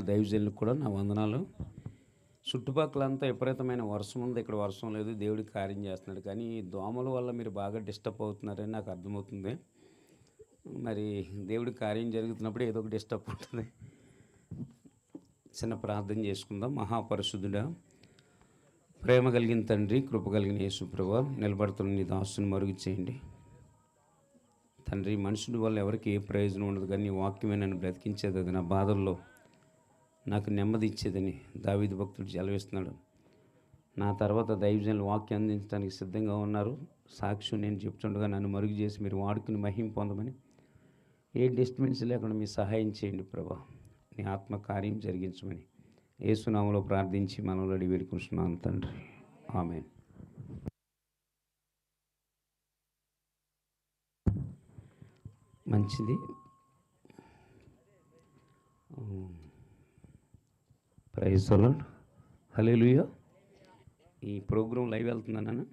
దైవజనులకు కూడా నా వందనాలు. చుట్టుపక్కలంతా విపరీతమైన వర్షం ఉంది. ఇక్కడ వర్షం లేదు. దేవుడు కార్యం చేస్తున్నాడు. కానీ ఈ దోమల వల్ల మీరు బాగా డిస్టర్బ్ అవుతున్నారని నాకు అర్థమవుతుంది. మరి దేవుడి కార్యం జరుగుతున్నప్పుడు ఏదో ఒక డిస్టర్బ్ ఉంటుంది. చిన్న ప్రార్థన చేసుకుందాం. మహాపరిశుద్ధుడా, ప్రేమ కలిగిన తండ్రి, కృప కలిగిన యేసు ప్రభువా, నిలబడుతున్న నీ దాసుని మరుగు చేయండి తండ్రి. మనుషుల వల్ల ఎవరికి ఏ ప్రయోజనం ఉండదు, కానీ నీ వాక్యమే నన్ను బ్రతికించేది. అది నా బాధల్లో నాకు నెమ్మది ఇచ్చేదని దావీదు భక్తుడు సెలవిస్తున్నాడు. నా తర్వాత దైవజనులు వాక్యం అందించడానికి సిద్ధంగా ఉన్నారు. సాక్ష్యం నేను చెప్తుండగా నన్ను మరుగు చేసి మీరు వాడుకుని మహిమ పొందమని, ఏ డిస్టర్బెన్స్ లేకుండా మీ సహాయం చేయండి ప్రభా. నీ ఆత్మ కార్యం జరిగించమని యేసునామములో ప్రార్థించి మనలో అడిగి వేడుకుంటున్నాను తండ్రి, ఆమేన్. మంచిది. Praise the lord. హల్లెలూయా. ఈ ప్రోగ్రాం లైవ్ వెళ్తుందన్నా?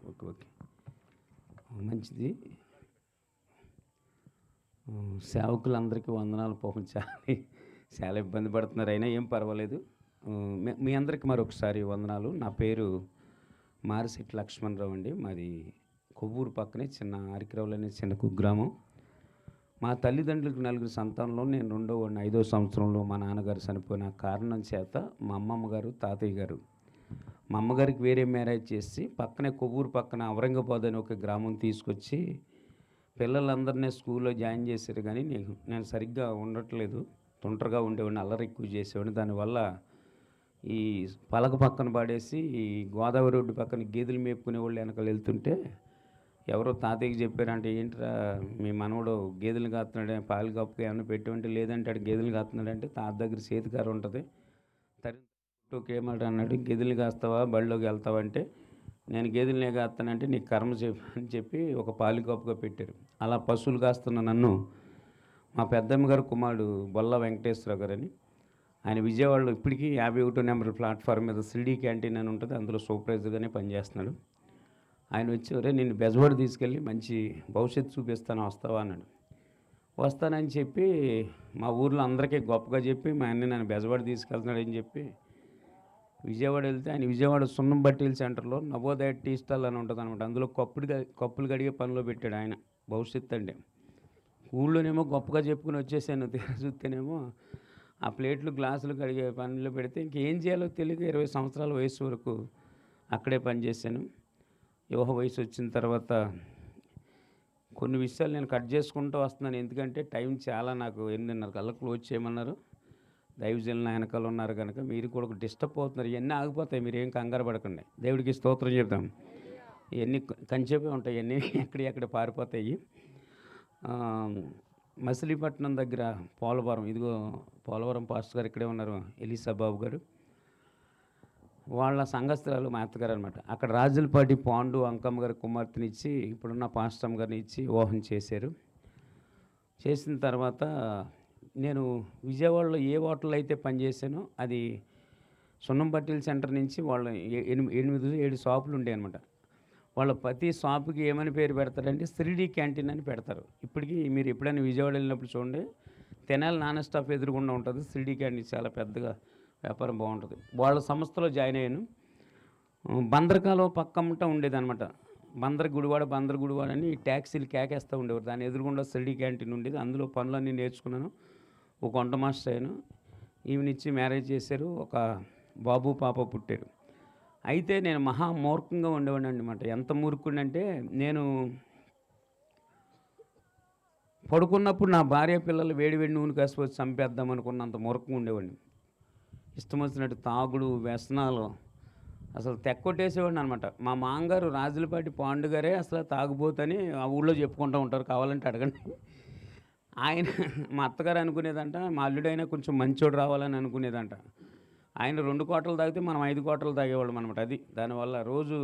ఓకే. మంచిది. సేవకులందరికీ వందనాలు. పాపం చాలా ఇబ్బంది పడుతున్నారు, అయినా ఏం పర్వాలేదు. మీ అందరికీ మరొకసారి వందనాలు. నా పేరు మారిశెట్టి లక్ష్మణరావు అండి. మాది కొవ్వూరు పక్కనే చిన్న ఆరికరావులు అనే చిన్న కుగ్రామం. మా తల్లిదండ్రులకు 4 సంతానంలో నేను రెండో వాడిని. 5వ సంవత్సరంలో మా నాన్నగారు చనిపోయిన కారణం చేత మా అమ్మమ్మ గారు, తాతయ్య గారు, మా అమ్మగారికి వేరే మ్యారేజ్ చేసి పక్కనే కొవ్వూరు పక్కన ఔరంగాబాద్ అని ఒక గ్రామం తీసుకొచ్చి పిల్లలందరినీ స్కూల్లో జాయిన్ చేశారు. కానీ నేను సరిగ్గా ఉండట్లేదు, తొంటరిగా ఉండేవాడిని, అల్లరి ఎక్కువ చేసేవాడిని. దానివల్ల ఈ పలక పక్కన పడేసి ఈ గోదావరి రోడ్డు పక్కన గేదెలు మేపుకునే వాళ్ళు వెనకాల వెళ్తుంటే ఎవరో తాతయ్యకి చెప్పారంటే, ఏంట్రా మీ మనవడు గేదెలు కాస్తున్నాడే, పాలు కప్పుకి ఏమైనా పెట్టమంటే, లేదంటే అటు గేదెలు కాస్తున్నాడంటే తాత దగ్గర చేతికార ఉంటుంది, తరిగి ఏమాట అన్నాడు, గేదెలు కాస్తావా బళ్ళలోకి వెళ్తావా అంటే, నేను గేదెలనే కాస్తానంటే నీకు కర్మ చెప్పి అని చెప్పి ఒక పాలు కప్పుగా పెట్టారు. అలా పశువులు కాస్తున్న నన్ను మా పెద్దమ్మ గారు కుమారుడు బొల్ల వెంకటేశ్వరరావు గారు అని, ఆయన విజయవాడలో ఇప్పటికీ 51 నెంబర్ ప్లాట్ఫామ్ మీద సిల్డీ క్యాంటీన్ అని ఉంటుంది, అందులో సూపర్వైజర్గానే పనిచేస్తున్నాడు. ఆయన వచ్చి, ఒరే నిన్ను బెజవాడ తీసుకెళ్ళి మంచి భవిష్యత్తు చూపిస్తాను, వస్తావా అన్నాడు. వస్తానని చెప్పి మా ఊర్లో అందరికీ గొప్పగా చెప్పి మా అన్న నన్ను బెజవాడ తీసుకెళ్తున్నాడని చెప్పి విజయవాడ వెళ్తే, ఆయన విజయవాడ సున్నం బట్టీల సెంటర్లో నవోదయ టీ స్టాల్ అని ఉంటుంది అనమాట, అందులో కప్పులు కడిగే పనిలో పెట్టాడు ఆయన. భవిష్యత్తు అండి. ఊళ్ళోనేమో గొప్పగా చెప్పుకుని వచ్చేసాను. చూస్తేనేమో ఆ ప్లేట్లు గ్లాసులు కడిగే పనిలో పెడితే ఇంకేం చేయాలో తెలియక 20 సంవత్సరాల వయసు వరకు అక్కడే పనిచేశాను. యువ వయసు వచ్చిన తర్వాత కొన్ని విషయాలు నేను కట్ చేసుకుంటూ వస్తున్నాను. ఎందుకంటే టైం చాలా, నాకు 8:30 కల్లా క్లోజ్ చేయమన్నారు. దైవజనులు నా వెనకాల ఉన్నారు కనుక మీరు కూడా డిస్టర్బ్ అవుతున్నారు. ఇవన్నీ ఆగిపోతాయి, మీరు ఏం కంగారు పడకండి. దేవుడికి స్తోత్రం చెప్తాం. ఇవన్నీ కంచేపే ఉంటాయి, ఇవన్నీ ఎక్కడ పారిపోతాయి. మచిలీపట్నం దగ్గర పోలవరం, ఇదిగో పోలవరం పాస్టర్ గారు ఇక్కడే ఉన్నారు, ఎలీసా బాబు గారు. వాళ్ళ సంఘస్థురాలు మా అత్తగారు అనమాట. అక్కడ రాజులపాటి పాండు అంకమ్మ గారి కుమార్తెనిచ్చి ఇప్పుడున్న పాస్టమ్ గారిని ఇచ్చి వివాహం చేశారు. చేసిన తర్వాత నేను విజయవాడలో ఏ హోటల్లో అయితే పనిచేశానో అది సున్నం బట్టీల సెంటర్ నుంచి వాళ్ళ 8 షాపులు ఉంటాయి అనమాట. వాళ్ళ ప్రతి షాపుకి ఏమని పేరు పెడతారంటే సిల్డీ క్యాంటీన్ అని పెడతారు. ఇప్పటికీ మీరు ఎప్పుడైనా విజయవాడ వెళ్ళినప్పుడు చూడండి, తెనాలి నాన్ స్టాప్ ఎదురుగుండా ఉంటుంది సిల్డీ క్యాంటీన్, చాలా పెద్దగా వ్యాపారం బాగుంటుంది. వాళ్ళ సంస్థలో జాయిన్ అయ్యాను. బందరకాలో పక్కమ్మట ఉండేదన్నమాట, బందర్ గుడివాడ అని ట్యాక్సీలు కేకేస్తూ ఉండేవారు. దాని ఎదురుగుండా సిల్డీ క్యాంటీన్ ఉండేది. అందులో పనులన్నీ నేర్చుకున్నాను. ఒక వంట మాస్టర్ అయ్యాను. ఈమెనిచ్చి మ్యారేజ్ చేశారు. ఒక బాబు పాప పుట్టారు. అయితే నేను మహా మూర్ఖంగా ఉండేవాడిని అనమాట. ఎంత మూర్ఖుడిని అంటే, నేను పడుకున్నప్పుడు నా భార్య పిల్లలు వేడి నూనె కాసిపోయి చంపేద్దాం అనుకున్నంత మూర్ఖంగా ఉండేవాడిని. ఇష్టం వచ్చినట్టు తాగుడు, వ్యసనాలు, అసలు తెక్కొట్టేసేవాడిని అనమాట. మా మామగారు రాజులపాటి పాండు గారే అసలు తాగుబోతని ఆ ఊళ్ళో చెప్పుకుంటూ ఉంటారు, కావాలంటే అడగండి. ఆయన మా అత్తగారు అనుకునేదంట, మా అల్లుడైనా కొంచెం మంచోడు రావాలని అనుకునేదంట. ఆయన 2 కోటలు తాగితే మనం 5 కోటలు తాగేవాళ్ళం అనమాట. అది దానివల్ల రోజు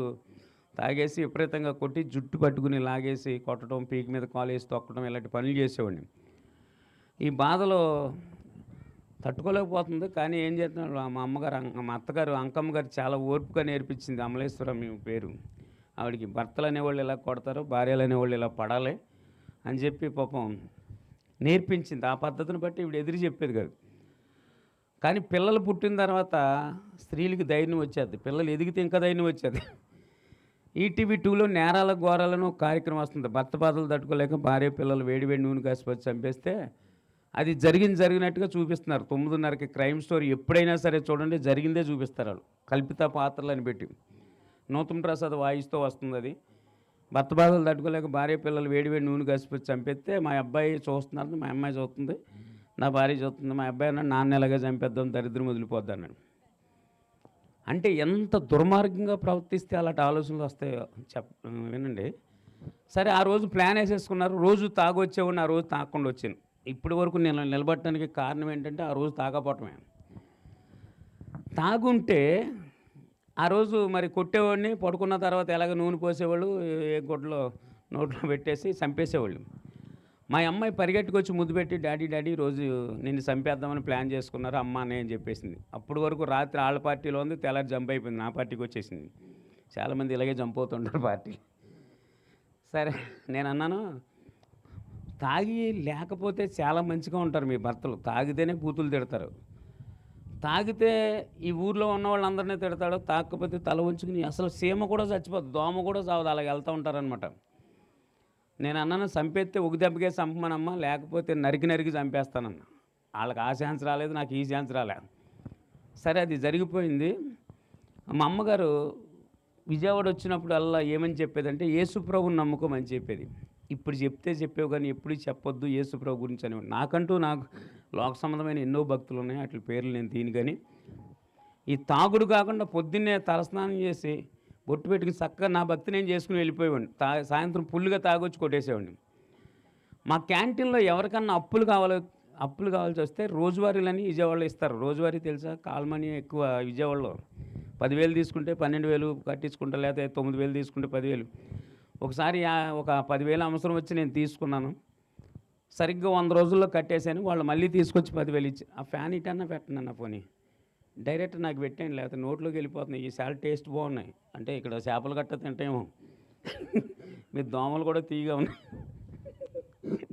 తాగేసి విపరీతంగా కొట్టి జుట్టు పట్టుకుని లాగేసి కొట్టడం, పీకి మీద కాలేసి తొక్కడం, ఇలాంటి పనులు చేసేవాడిని. ఈ బాధలో తట్టుకోలేకపోతుంది. కానీ ఏం చేస్తున్నాడు, మా అత్తగారు అంకమ్మ గారు చాలా ఓర్పుగా నేర్పించింది. అమలేశ్వరం పేరు ఆవిడికి. భర్తలు అనేవాళ్ళు ఇలా కొడతారు, భార్యలు అనేవాళ్ళు ఇలా పడాలి అని చెప్పి పాపం నేర్పించింది. ఆ పద్ధతిని బట్టి ఇవిడ ఎదురు చెప్పేది కాదు. కానీ పిల్లలు పుట్టిన తర్వాత స్త్రీలకి ధైర్యం వచ్చేది, పిల్లలు ఎదిగితే ఇంకా ధైర్యం వచ్చేది. ఈటీవీ 2లో నేరాల ఘోరాలను ఒక కార్యక్రమం వస్తుంది. భర్త బాధలు తట్టుకోలేక భార్య పిల్లలు వేడి వేడి నూనె కాసిపోయి చంపేస్తే అది జరిగినట్టుగా చూపిస్తున్నారు. 9:30కి క్రైమ్ స్టోరీ ఎప్పుడైనా సరే చూడండి, జరిగిందే చూపిస్తారు వాళ్ళు, కల్పిత పాత్రలని పెట్టి. నూతన్ ప్రసాద్ వాయిస్తో వస్తుంది అది. భర్త బాధలు తట్టుకోలేక భార్య పిల్లలు వేడి వేడి నూనె కాసిపోయి చంపేస్తే మా అబ్బాయి చూస్తున్నారు, మా అమ్మాయి చూస్తుంది, నా భార్య చూస్తుంది. మా అబ్బాయి అన్నాడు, నాన్న ఎలాగే చంపేద్దాం, దరిద్రం వదిలిపోద్ది అన్నాడు. అంటే ఎంత దుర్మార్గంగా ప్రవర్తిస్తే అలాంటి ఆలోచనలు వస్తాయో వినండి. సరే, ఆ రోజు ప్లాన్ వేసేసుకున్నారు. రోజు తాగొచ్చేవాడిని, ఆ రోజు తాగకుండా వచ్చాను. ఇప్పటి వరకు నేను నిలబడటానికి కారణం ఏంటంటే ఆ రోజు తాగపోవటమే. తాగుంటే ఆ రోజు మరి కొట్టేవాడిని, పడుకున్న తర్వాత ఎలాగ నూనె పోసేవాళ్ళు, ఏ గుడ్డలో నోట్లో పెట్టేసి చంపేసేవాళ్ళు. మా అమ్మాయి పరిగెట్టుకొచ్చి ముద్దు పెట్టి, డాడీ రోజు నిన్ను చంపేద్దామని ప్లాన్ చేసుకున్నారు అమ్మ అనే అని చెప్పేసింది. అప్పటి వరకు రాత్రి వాళ్ళ పార్టీలో ఉంది, తెల్లారి జంప్ అయిపోయింది, నా పార్టీకి వచ్చేసింది. చాలామంది ఇలాగే జంప్ అవుతుంటారు పార్టీ. సరే, నేను అన్నాను, తాగి లేకపోతే చాలా మంచిగా ఉంటారు మీ భర్తలు, తాగితేనే బూతులు తిడతారు. తాగితే ఈ ఊర్లో ఉన్న వాళ్ళందరినీ తిడతాడు, తాగకపోతే తల ఉంచుకుని అసలు సీమ కూడా చచ్చిపోతుంది, దోమ కూడా చావదు, అలాగ వెళ్తూ ఉంటారనమాట. నేను అన్నాను, చంపేస్తే ఒక దెబ్బకే చంపమనమ్మా, లేకపోతే నరికి చంపేస్తానన్న. వాళ్ళకి ఆ ఛాన్స్ రాలేదు, నాకు ఈ ఛాన్స్ రాలే. సరే, అది జరిగిపోయింది. మా అమ్మగారు విజయవాడ వచ్చినప్పుడల్లా ఏమని చెప్పేదంటే, యేసుప్రభుని నమ్ముకోమని చెప్పేది. ఇప్పుడు చెప్పేవు కానీ ఎప్పుడు చెప్పొద్దు యేసుప్రభు గురించి అని. నాకు లోక సంబంధమైన ఎన్నో భక్తులు ఉన్నాయి, వాటి పేర్లు నేను తీను. కానీ ఈ తాగుడు కాకుండా పొద్దున్నే తలస్నానం చేసి బొట్టు పెట్టుకుని చక్కగా నా భక్తి నేను చేసుకుని వెళ్ళిపోయేవాడిని. సాయంత్రం ఫుల్గా తాగొచ్చి కొట్టేసేవాడిని. మా క్యాంటీన్లో ఎవరికన్నా అప్పులు కావాల్సి వస్తే రోజువారీలని విజయవాడలో ఇస్తారు. రోజువారీ తెలుసా, కాల్ మనీ ఎక్కువ విజయవాడలో. 10,000 తీసుకుంటే 12,000 కట్టించుకుంటా, లేకపోతే 9,000 తీసుకుంటే 10,000. ఒకసారి ఒక 10,000 అవసరం వచ్చి నేను తీసుకున్నాను. సరిగ్గా 100 రోజుల్లో కట్టేశాను. వాళ్ళు మళ్ళీ తీసుకొచ్చి 10,000 ఇచ్చి, ఆ ఫ్యాన్ ఇటన్నా పెట్టండి అన్న పోనీ, డైరెక్ట్ నాకు పెట్టండి, లేకపోతే నోట్లోకి వెళ్ళిపోతున్నాయి, ఈ చాలా టేస్ట్ బాగున్నాయి అంటే ఇక్కడ చేపలు గట్ట తింటేమో మీరు దోమలు కూడా తీయగా ఉన్నాయి,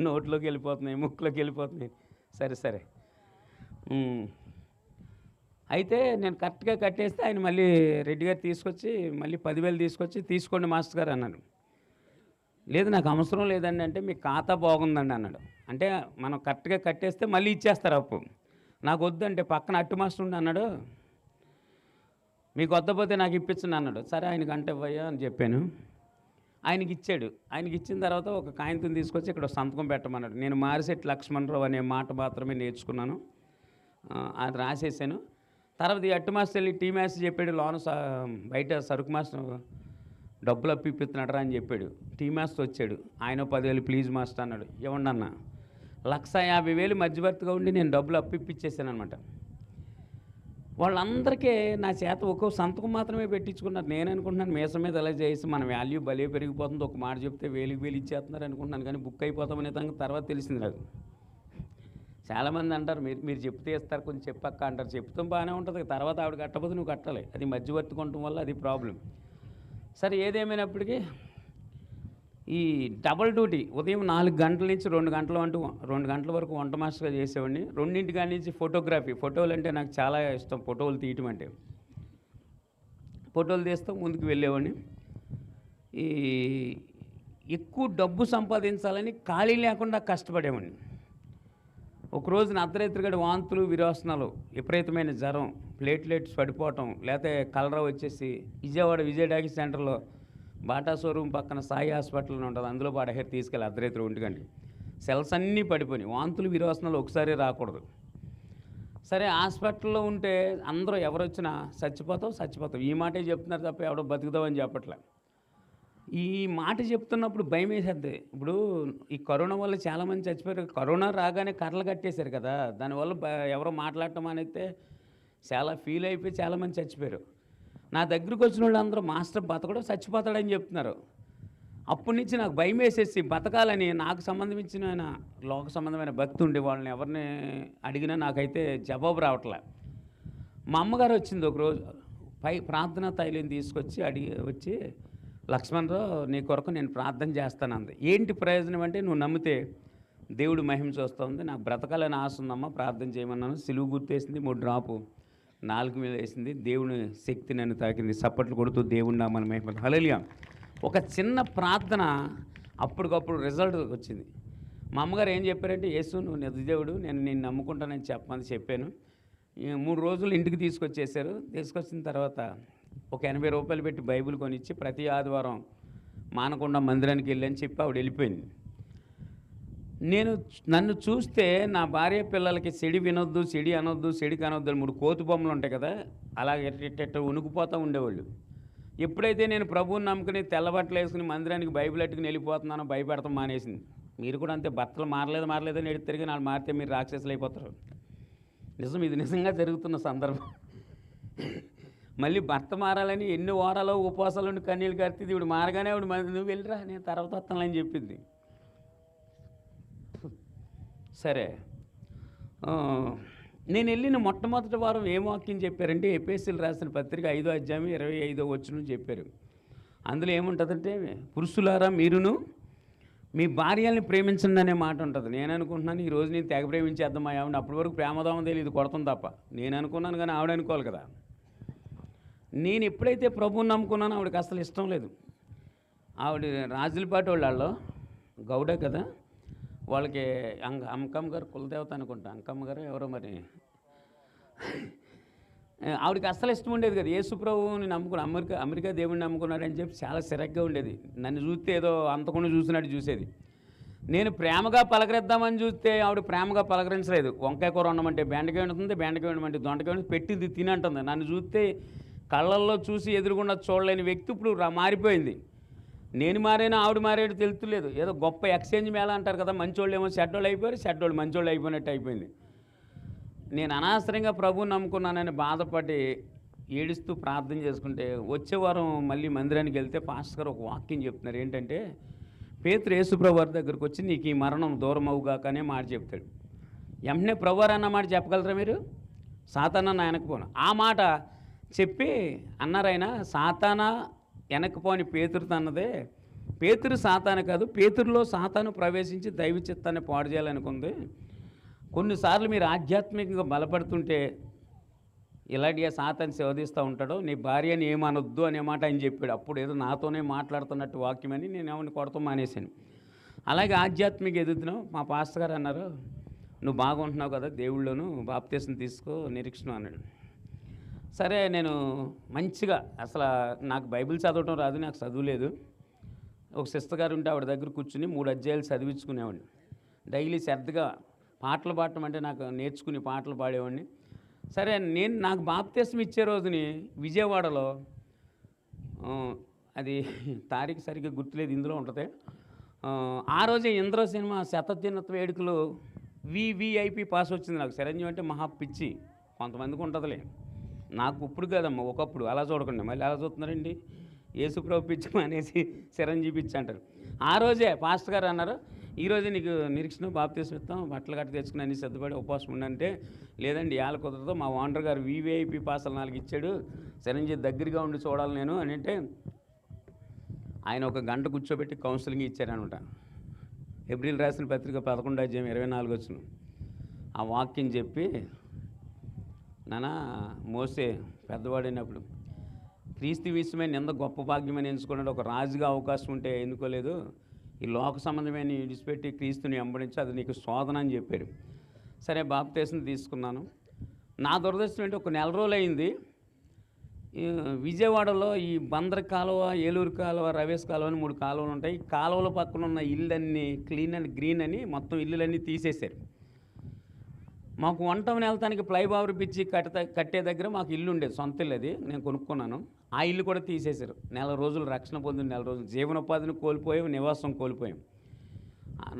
నోట్లోకి వెళ్ళిపోతున్నాయి, ముక్కులోకి వెళ్ళిపోతున్నాయి. సరే అయితే నేను కరెక్ట్గా కట్టేస్తే ఆయన మళ్ళీ రెడ్డి గారు తీసుకొచ్చి మళ్ళీ 10,000 తీసుకొచ్చి, తీసుకోండి మాస్టర్ గారు అన్నాను. లేదు, నాకు అవసరం లేదండి అంటే, మీ ఖాతా బాగుందండి అన్నాడు. అంటే మనం కరెక్ట్గా కట్టేస్తే మళ్ళీ ఇచ్చేస్తారు అప్పు. నాకు వద్దంటే పక్కన అట్టు మాస్టర్ ఉండి అన్నాడు, మీకు వద్దపోతే నాకు ఇప్పించండి అన్నాడు. సరే, ఆయనకి అంటే ఇవ్వయ్యా అని చెప్పాను. ఆయనకి ఇచ్చాడు. ఆయనకి ఇచ్చిన తర్వాత ఒక కాగితం తీసుకొచ్చి ఇక్కడ సంతకం పెట్టమన్నాడు. నేను మారిశెట్టి లక్ష్మణరావు అనే మాట మాత్రమే నేర్చుకున్నాను, అది రాసేసాను. తర్వాత ఈ అట్టు మాస్టర్ వెళ్ళి టీ మాస్టర్ చెప్పాడు, లోన బయట సరుకు మాస్టర్ డబ్బులు అప్పిస్తున్నాడరా అని చెప్పాడు. టీ మాస్టర్ వచ్చాడు, ఆయన 10,000 ప్లీజ్ మాస్టర్ అన్నాడు. ఇవ్వండి అన్న. 1,50,000 మధ్యవర్తిగా ఉండి నేను డబ్బులు అప్పిచ్చేసాను అనమాట. వాళ్ళందరికీ నా చేత ఒక్కో సంతకం మాత్రమే పెట్టించుకున్నారు. నేను అనుకుంటున్నాను మీసం మీద ఎలా చేసి మన వాల్యూ భలే పెరిగిపోతుంది, ఒక మాట చెప్తే 1,000 ఇచ్చేస్తున్నారు అనుకుంటున్నాను. కానీ బుక్ అయిపోతామనే తర్వాత తెలిసింది నాకు. చాలామంది అంటారు, మీరు చెప్తే ఇస్తారు, కొంచెం చెప్పక్క అంటారు. చెప్తాం బాగానే ఉంటుంది, తర్వాత ఆవిడ కట్టకపోతే నువ్వు కట్టాలి. అది మధ్యవర్తి కొనటం వల్ల అది ప్రాబ్లం. సరే, ఏదేమైనప్పటికీ ఈ డబల్ డ్యూటీ ఉదయం 4 గంటల నుంచి 2 గంటల వరకు వంట మాస్టర్గా చేసేవాడిని. 2 కాడి నుంచి ఫోటోగ్రఫీ, ఫోటోలు అంటే నాకు చాలా ఇష్టం. ఫోటోలు తీయటం అంటే, ఫోటోలు తీస్తాం, ముందుకు వెళ్ళేవాడిని. ఈ ఎక్కువ డబ్బు సంపాదించాలని ఖాళీ లేకుండా కష్టపడేవాడిని. ఒకరోజు అర్ధరాత్రి వాంతులు, విరోచనాలు, విపరీతమైన జ్వరం, ప్లేట్లెట్స్ పడిపోవటం, లేకపోతే కలరా వచ్చేసి విజయ డాకింగ్ సెంటర్లో బాటా షోరూమ్ పక్కన సాయి హాస్పిటల్ ఉంటుంది, అందులో హెయిర్ తీసుకెళ్ళి అర్ధరాత్రి 1 గంటకి సెల్స్ అన్నీ పడిపోయినాయి. వాంతులు, విరోచనాలు ఒకసారి రాకూడదు. సరే, హాస్పిటల్లో ఉంటే అందరూ ఎవరు వచ్చినా చచ్చిపోతావు ఈ మాటే చెప్తున్నారు తప్ప ఎవడో బతుకుతావని చెప్పట్లే. ఈ మాట చెప్తున్నప్పుడు భయం వేసేద్ది. ఇప్పుడు ఈ కరోనా వల్ల చాలామంది చచ్చిపోయారు. కరోనా రాగానే కర్రలు కట్టేశారు కదా, దానివల్ల ఎవరో మాట్లాడటం అనేది చాలా ఫీల్ అయిపోయి చాలామంది చచ్చిపోయారు. నా దగ్గరికి వచ్చిన వాళ్ళందరూ మాస్టర్ బతకడో చచ్చిపోతాడని చెప్తున్నారు. అప్పటి నుంచి నాకు భయం వేసేసి బతకాలని, నాకు సంబంధించిన లోక సంబంధమైన భక్తి ఉండే వాళ్ళని ఎవరిని అడిగినా నాకైతే జవాబు రావట్లే. మా అమ్మగారు వచ్చింది ఒకరోజు, ప్రార్థనా తైలం తీసుకొచ్చి వచ్చి, లక్ష్మణరావు నీ కొరకు నేను ప్రార్థన చేస్తానంది. ఏంటి ప్రయోజనం అంటే, నువ్వు నమ్మితే దేవుడు మహిమ చూస్తూ ఉంది. నాకు బ్రతకాలని ఆశ ఉందమ్మా, ప్రార్థన చేయమన్నాను. సిలువు గుర్తేసింది, 3 డ్రాపు నాలుగు మీద వేసింది. దేవుని శక్తి నన్ను తాకింది. సప్పట్లు కొడుతూ దేవుని నామమున మహిమ. హల్లెలూయా. ఒక చిన్న ప్రార్థన అప్పటికప్పుడు రిజల్ట్ వచ్చింది. మా అమ్మగారు ఏం చెప్పారంటే, యేసు నువ్వు నిజదేవుడు, నేను నిన్ను నమ్ముకుంటానని చెప్పమని చెప్పాను. 3 రోజులు ఇంటికి తీసుకొచ్చేసారు. తీసుకొచ్చిన తర్వాత ఒక 80 రూపాయలు పెట్టి బైబిల్ కొనిచ్చి ప్రతి ఆదివారం మానకొండ మందిరానికి వెళ్ళని చెప్పి ఆవిడ వెళ్ళిపోయింది. నన్ను చూస్తే నా భార్య పిల్లలకి చెడి వినొద్దు, చెడి అనొద్దు, చెడికి అనొద్దు అని 3 కోతి బొమ్మలు ఉంటాయి కదా, అలాగే ఎట్ట ఉనుకుపోతూ ఉండేవాళ్ళు. ఎప్పుడైతే నేను ప్రభువుని నమ్ముకుని తెల్లబట్టలు వేసుకుని మందిరానికి బైబిల్ అట్టుకుని వెళ్ళిపోతున్నానో భయపెడతాం మానేసింది. మీరు కూడా అంతే, భర్తలు మారలేదని ఎడి తిరిగి నాలుగు మారితే మీరు రాక్షసులు అయిపోతారు. నిజం, ఇది నిజంగా జరుగుతున్న సందర్భం. మళ్ళీ భర్త మారాలని ఎన్ని వారాలు ఉపవాసాలు కన్నీళ్ళు కడితే ఇవిడు మారగానే ఆవిడ నువ్వు వెళ్ళిరా నేను తర్వాత వస్తానని చెప్పింది. సరే, నేను వెళ్ళిన మొట్టమొదటి వారం ఏం వాక్యం చెప్పారంటే, ఎఫెసీయులు రాసిన పత్రిక 5వ అధ్యాయం 25వ వచనం చెప్పారు. అందులో ఏముంటుందంటే, పురుషులారా మీరును మీ భార్యల్ని ప్రేమించండి అనే మాట ఉంటుంది. నేను అనుకుంటున్నాను ఈరోజు నేను తెగ ప్రేమించేద్దాం మా ఆవిడ. అప్పటి వరకు ప్రేమదామం తెలియదు, కొడతాం తప్ప. నేను అనుకున్నాను కానీ ఆవిడ అనుకోవాలి కదా. నేను ఎప్పుడైతే ప్రభువుని నమ్ముకున్నానో ఆవిడకి అసలు ఇష్టం లేదు. ఆవిడ రాజులపాటి వాళ్ళు గౌడ కదా, వాళ్ళకి అంకమ్మ గారు కులదేవత అనుకుంటా, అంకమ్మ గారు ఎవరో మరి, ఆవిడకి అస్సలు ఇష్టం ఉండేది కదా. యేసు ప్రభువుని నమ్ముకుని అమెరికా దేవుడిని నమ్ముకున్నాడని చెప్పి చాలా సిరగ్గా ఉండేది. నన్ను చూస్తే ఏదో అంతకుండా చూసినట్టు చూసేది. నేను ప్రేమగా పలకరిద్దామని చూస్తే ఆవిడ ప్రేమగా పలకరించలేదు. వంకాయ కూర ఉండమంటే బెండకాయ వండుతుంది, బెండకాయ వండమంటే దొండకాయ వండి పెట్టింది తినంటుంది. నన్ను చూస్తే కళ్ళల్లో చూసి ఎదురుగుండా చూడలేని వ్యక్తి ఇప్పుడు మారిపోయింది. నేను మారైనా ఆవిడ మారేడు తెలుతులేదు. ఏదో గొప్ప ఎక్స్చేంజ్ మేళ అంటారు కదా, మంచోళ్ళు ఏమో చెడ్డోళ్ళు అయిపోయారు, చెడ్డోళ్ళు మంచోళ్ళు అయిపోయినట్టు అయిపోయింది. నేను అనవసరంగా ప్రభువుని నమ్ముకున్నానని బాధపడి ఏడుస్తూ ప్రార్థన చేసుకుంటే, వచ్చే వారం మళ్ళీ మందిరానికి వెళ్తే పాస్టర్ గారు ఒక వాక్యం చెప్తున్నారు. ఏంటంటే, పేతురు యేసు ప్రభు వారి దగ్గరికి వచ్చి నీకు ఈ మరణం దూరం అవుగాకనే మాట చెప్తాడు. వెంటనే ప్రభువారు అన్న మాట చెప్పగలరా మీరు? సాతానా నా వెనకపోను ఆ మాట చెప్పి అన్నారైనా, సాతానా వెనకపోని పేతురుతో అన్నదే. పేతురు సాతాను కాదు, పేతురులో సాతాను ప్రవేశించి దైవ చిత్తాన్ని పాడు చేయాలనుకుంది. కొన్నిసార్లు మీరు ఆధ్యాత్మికంగా బలపడుతుంటే ఇలాంటి సాతాన్ని శోధిస్తూ ఉంటాడు. నీ భార్యని ఏమనొద్దు అనే మాట ఆయన చెప్పాడు. అప్పుడు ఏదో నాతోనే మాట్లాడుతున్నట్టు వాక్యమని నేను ఏమని కొడతాం మానేశాను. అలాగే ఆధ్యాత్మిక ఎదుగుతున్నావు. మా పాస్టర్ గారు అన్నారు, నువ్వు బాగుంటున్నావు కదా దేవుళ్ళను, బాప్తీసం తీసుకో, నిరీక్షణ అన్నాడు. సరే, నేను మంచిగా అసలు నాకు బైబిల్ చదవటం రాదు, నాకు చదువులేదు. ఒక సిస్టర్ గారు ఉంటే ఆవిడ దగ్గర కూర్చుని 3 అధ్యాయాలు చదివించుకునేవాడిని. డైలీ శ్రద్ధగా పాటలు పాడటం అంటే నాకు నేర్చుకుని పాటలు పాడేవాడిని. సరే, నాకు బాప్తీసం ఇచ్చే రోజుని విజయవాడలో, అది తారీఖు సరిగ్గా గుర్తులేదు, ఇందులో ఉంటుంది. ఆ రోజే ఇంద్ర సినిమా శతదినోత్సవ వేడుకలు వివిఐపి పాస్ వచ్చింది నాకు. చిరంజీవి అంటే మహా పిచ్చి, కొంతమందికి ఉంటుందిలే, నాకు ఇప్పుడు కదమ్మా, ఒకప్పుడు. అలా చూడకండి, మళ్ళీ అలా చూస్తున్నారండి. యేసుప్రభు పిచ్చి అనేసి చిరంజీవి పిచ్చి అంటారు. ఆ రోజే పాస్టర్ గారు అన్నారు, ఈరోజు నీకు నిరీక్షణ బాప్తీసం ఇస్తాం, బట్టలు గట్ట తెచ్చుకుని అన్ని సిద్ధపడి ఉపవాసం ఉండంటే, లేదండి ఇవాళ కుదరదు, మా ఓనర్ గారు వివిఐపి పాసలు 4 ఇచ్చాడు, చిరంజీవి దగ్గరగా ఉండి చూడాలి నేను అని అంటే, ఆయన 1 గంట కూర్చోబెట్టి కౌన్సిలింగ్ ఇచ్చారనమాట. ఏప్రిల్ రాసిన పత్రిక 11వ అధ్యాయం 24 వచ్చిన ఆ వాక్యం చెప్పి, నాన్న మోసే పెద్దవాడైనప్పుడు క్రీస్తు విషయమైన ఎంత గొప్ప భాగ్యమని ఎంచుకున్నాడు. ఒక రాజుగా అవకాశం ఉంటే ఎన్నుకోలేదు, ఈ లోక సంబంధమైన విడిచిపెట్టి క్రీస్తుని వెంబడించి అది నీకు శోధన అని చెప్పారు. సరే, బాప్తీసం తీసుకున్నాను. నా దురదృష్టం ఏంటి, 1 నెల రోజులు అయింది. విజయవాడలో ఈ బందర్ కాలువ, ఏలూరు కాలువ, రవేష్ కాలువ అని 3 కాలువలు ఉంటాయి. ఈ కాలువల పక్కన ఉన్న ఇళ్ళన్నీ క్లీన్ అండ్ గ్రీన్ అని మొత్తం ఇల్లులన్నీ తీసేశారు. మాకు 1 టౌన్ వెళ్తానికి ఫ్లైఓవర్ పిచ్చి కట్టే దగ్గర మాకు ఇల్లు ఉండేది, సొంత ఇల్లు, అది నేను కొనుక్కున్నాను. ఆ ఇల్లు కూడా తీసేశారు. 1 నెల రోజులు రక్షణ పొందిన 1 నెల రోజులు జీవనోపాధిని కోల్పోయాం, నివాసం కోల్పోయాం.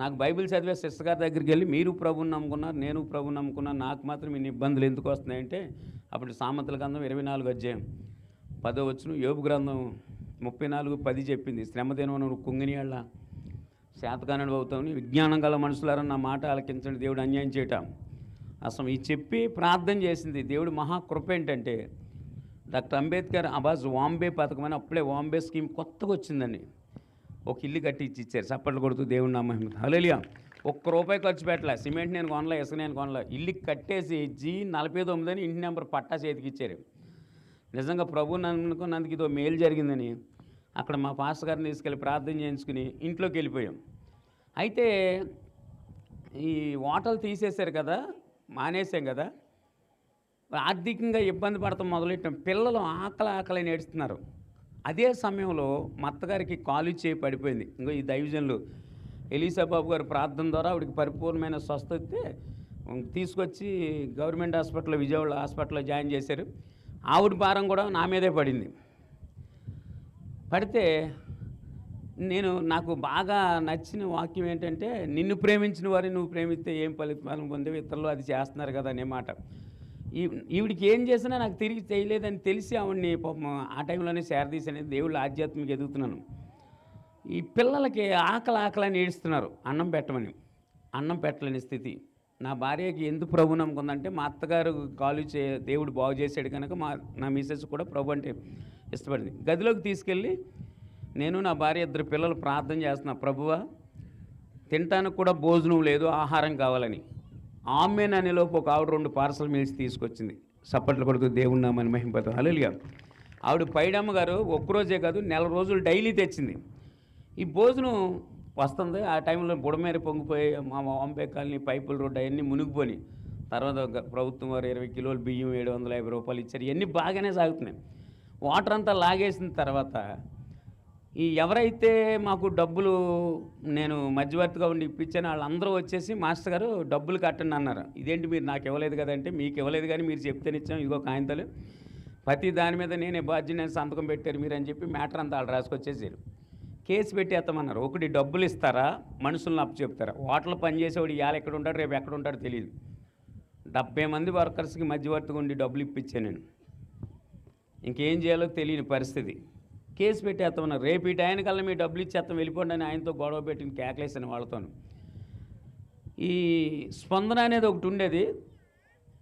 నాకు బైబిల్ చదివే సిస్టర్ గారి దగ్గరికి వెళ్ళి, మీరు ప్రభువుని నమ్ముకున్నారు, నేను ప్రభువుని నమ్ముకున్నాను, నాకు మాత్రం ఇన్ని ఇబ్బందులు ఎందుకు వస్తున్నాయంటే, అప్పుడు సామెతల గ్రంథం 24వ అధ్యాయం 10వ వచనం, యోబు గ్రంథం 34:10 చెప్పింది, శ్రమ దినమున కుంగినియాళ్ళ శాతకానుడు అవుతామని, విజ్ఞానం గల మనుషులారా నా మాట ఆలకించండి, దేవుడు అన్యాయం చేయటం. అసలు ఈ చెప్పి ప్రార్థన చేసింది. దేవుడు మహాకృప ఏంటంటే, డాక్టర్ అంబేద్కర్ ఆవాజ్ వాంబే పథకం అని అప్పుడే వాంబే స్కీమ్ కొత్తగా వచ్చిందని ఒక ఇల్లు కట్టి ఇచ్చారు. చప్పట్లు కొడుతూ దేవుడి నామం. హల్లెలూయా. ఒక్క రూపాయి ఖర్చు పెట్టలే. సిమెంట్ నేను కొనలే, ఇసుక నేను కొనలే. ఇల్లు కట్టేసి G49 అని ఇంటి నెంబర్ పట్టా చేతికి ఇచ్చారు. నిజంగా ప్రభువుని నమ్ముకున్నందుకు ఇదో మేలు జరిగిందని అక్కడ మా పాస్టర్ గారిని తీసుకెళ్ళి ప్రార్థన చేయించుకుని ఇంట్లోకి వెళ్ళిపోయాం. అయితే ఈ హోటల్ తీసేశారు కదా, మానేసాం కదా, ఆర్థికంగా ఇబ్బంది పడతాం మొదలెట్టాం. పిల్లలు ఆకలి నేడుస్తున్నారు. అదే సమయంలో మా అత్తగారికి కాలు చేయి పడిపోయింది. ఇంకో ఈ దైవజనులు ఎలీసాబాబు గారు ప్రార్థన ద్వారా ఆవిడకి పరిపూర్ణమైన స్వస్థత వస్తే తీసుకొచ్చి గవర్నమెంట్ హాస్పిటల్లో, విజయవాడ హాస్పిటల్లో జాయిన్ చేశారు. ఆవిడ భారం కూడా నా మీదే పడింది. పడితే నాకు బాగా నచ్చిన వాక్యం ఏంటంటే, నిన్ను ప్రేమించిన వారిని నువ్వు ప్రేమిస్తే ఏం ఫలితం పొందేవి, ఇతరులు అది చేస్తున్నారు కదా అనే మాట. ఈవిడికి ఏం చేసినా నాకు తిరిగి చేయలేదని తెలిసి ఆవిడ్ని ఆ టైంలోనే శారదీశాను. దేవుళ్ళు ఆధ్యాత్మిక ఎదుగుతున్నాను. ఈ పిల్లలకి ఆకలి ఏడుస్తున్నారు, అన్నం పెట్టమని. అన్నం పెట్టలేని స్థితి. నా భార్యకి ఎందుకు ప్రభు నమ్ముకుందంటే, మా అత్తగారు దేవుడు బాగు చేశాడు కనుక నా మిసెస్ కూడా ప్రభు అంటే ఇష్టపడింది. గదిలోకి తీసుకెళ్ళి నేను నా భార్య ఇద్దరు పిల్లలు ప్రార్థన చేస్తున్నా, ప్రభువా తినటానికి కూడా భోజనం లేదు, ఆహారం కావాలని. ఆమెన్ అనేలోపు ఒక ఆవిడ 2 పార్సల్ మీల్స్ తీసుకొచ్చింది. సప్పట్లు కొడుతూ దేవుని నామని మహింపడతాం. హల్లెలూయా. ఆవిడ పైడమ్మ గారు ఒక్కరోజే కాదు, నెల రోజులు డైలీ తెచ్చింది. ఈ భోజనం వస్తుంది. ఆ టైంలో బుడమేర పొంగిపోయి మా వాంబే కాలనీ పైపుల రోడ్డు అవన్నీ మునిగిపోయి, తర్వాత ప్రభుత్వం వారు 20 కిలోలు బియ్యం 750 రూపాయలు ఇచ్చారు. ఇవన్నీ బాగానే సాగుతున్నాయి. వాటర్ అంతా లాగేసిన తర్వాత ఎవరైతే మాకు డబ్బులు నేను మధ్యవర్తిగా ఉండి ఇప్పించాను వాళ్ళందరూ వచ్చేసి, మాస్టర్ గారు డబ్బులు కట్టండి అన్నారు. ఇదేంటి మీరు నాకు ఇవ్వలేదు కదంటే, మీకు ఇవ్వలేదు కానీ మీరు చెప్తేనే ఇచ్చాం, ఇదిగో కాగితాలు, ప్రతి దాని మీద నేనే బాధ్యత సంతకం పెట్టారు మీరు అని చెప్పి మ్యాటర్ అంతా వాళ్ళు రాసుకొచ్చేసారు. కేసు పెట్టేస్తామన్నారు. ఒకటి డబ్బులు ఇస్తారా, మనుషులను అప్పు చెప్తారా? హోటల్ పనిచేసేవాడు ఇవాళ ఎక్కడ ఉంటాడు, రేపు ఎక్కడ ఉంటాడో తెలియదు. 70 మంది వర్కర్స్కి మధ్యవర్తిగా ఉండి డబ్బులు ఇప్పించాను నేను. ఇంకేం చేయాలో తెలియని పరిస్థితి. కేసు పెట్టేస్తామన్నారు. రేపు ఈ టైంకల్లా మీ డబ్బులు ఇచ్చేస్తాం, వెళ్ళిపోండి అని ఆయనతో గొడవ పెట్టిన కేకలేసాను వాళ్ళతో. ఈ స్పందన అనేది ఒకటి ఉండేది.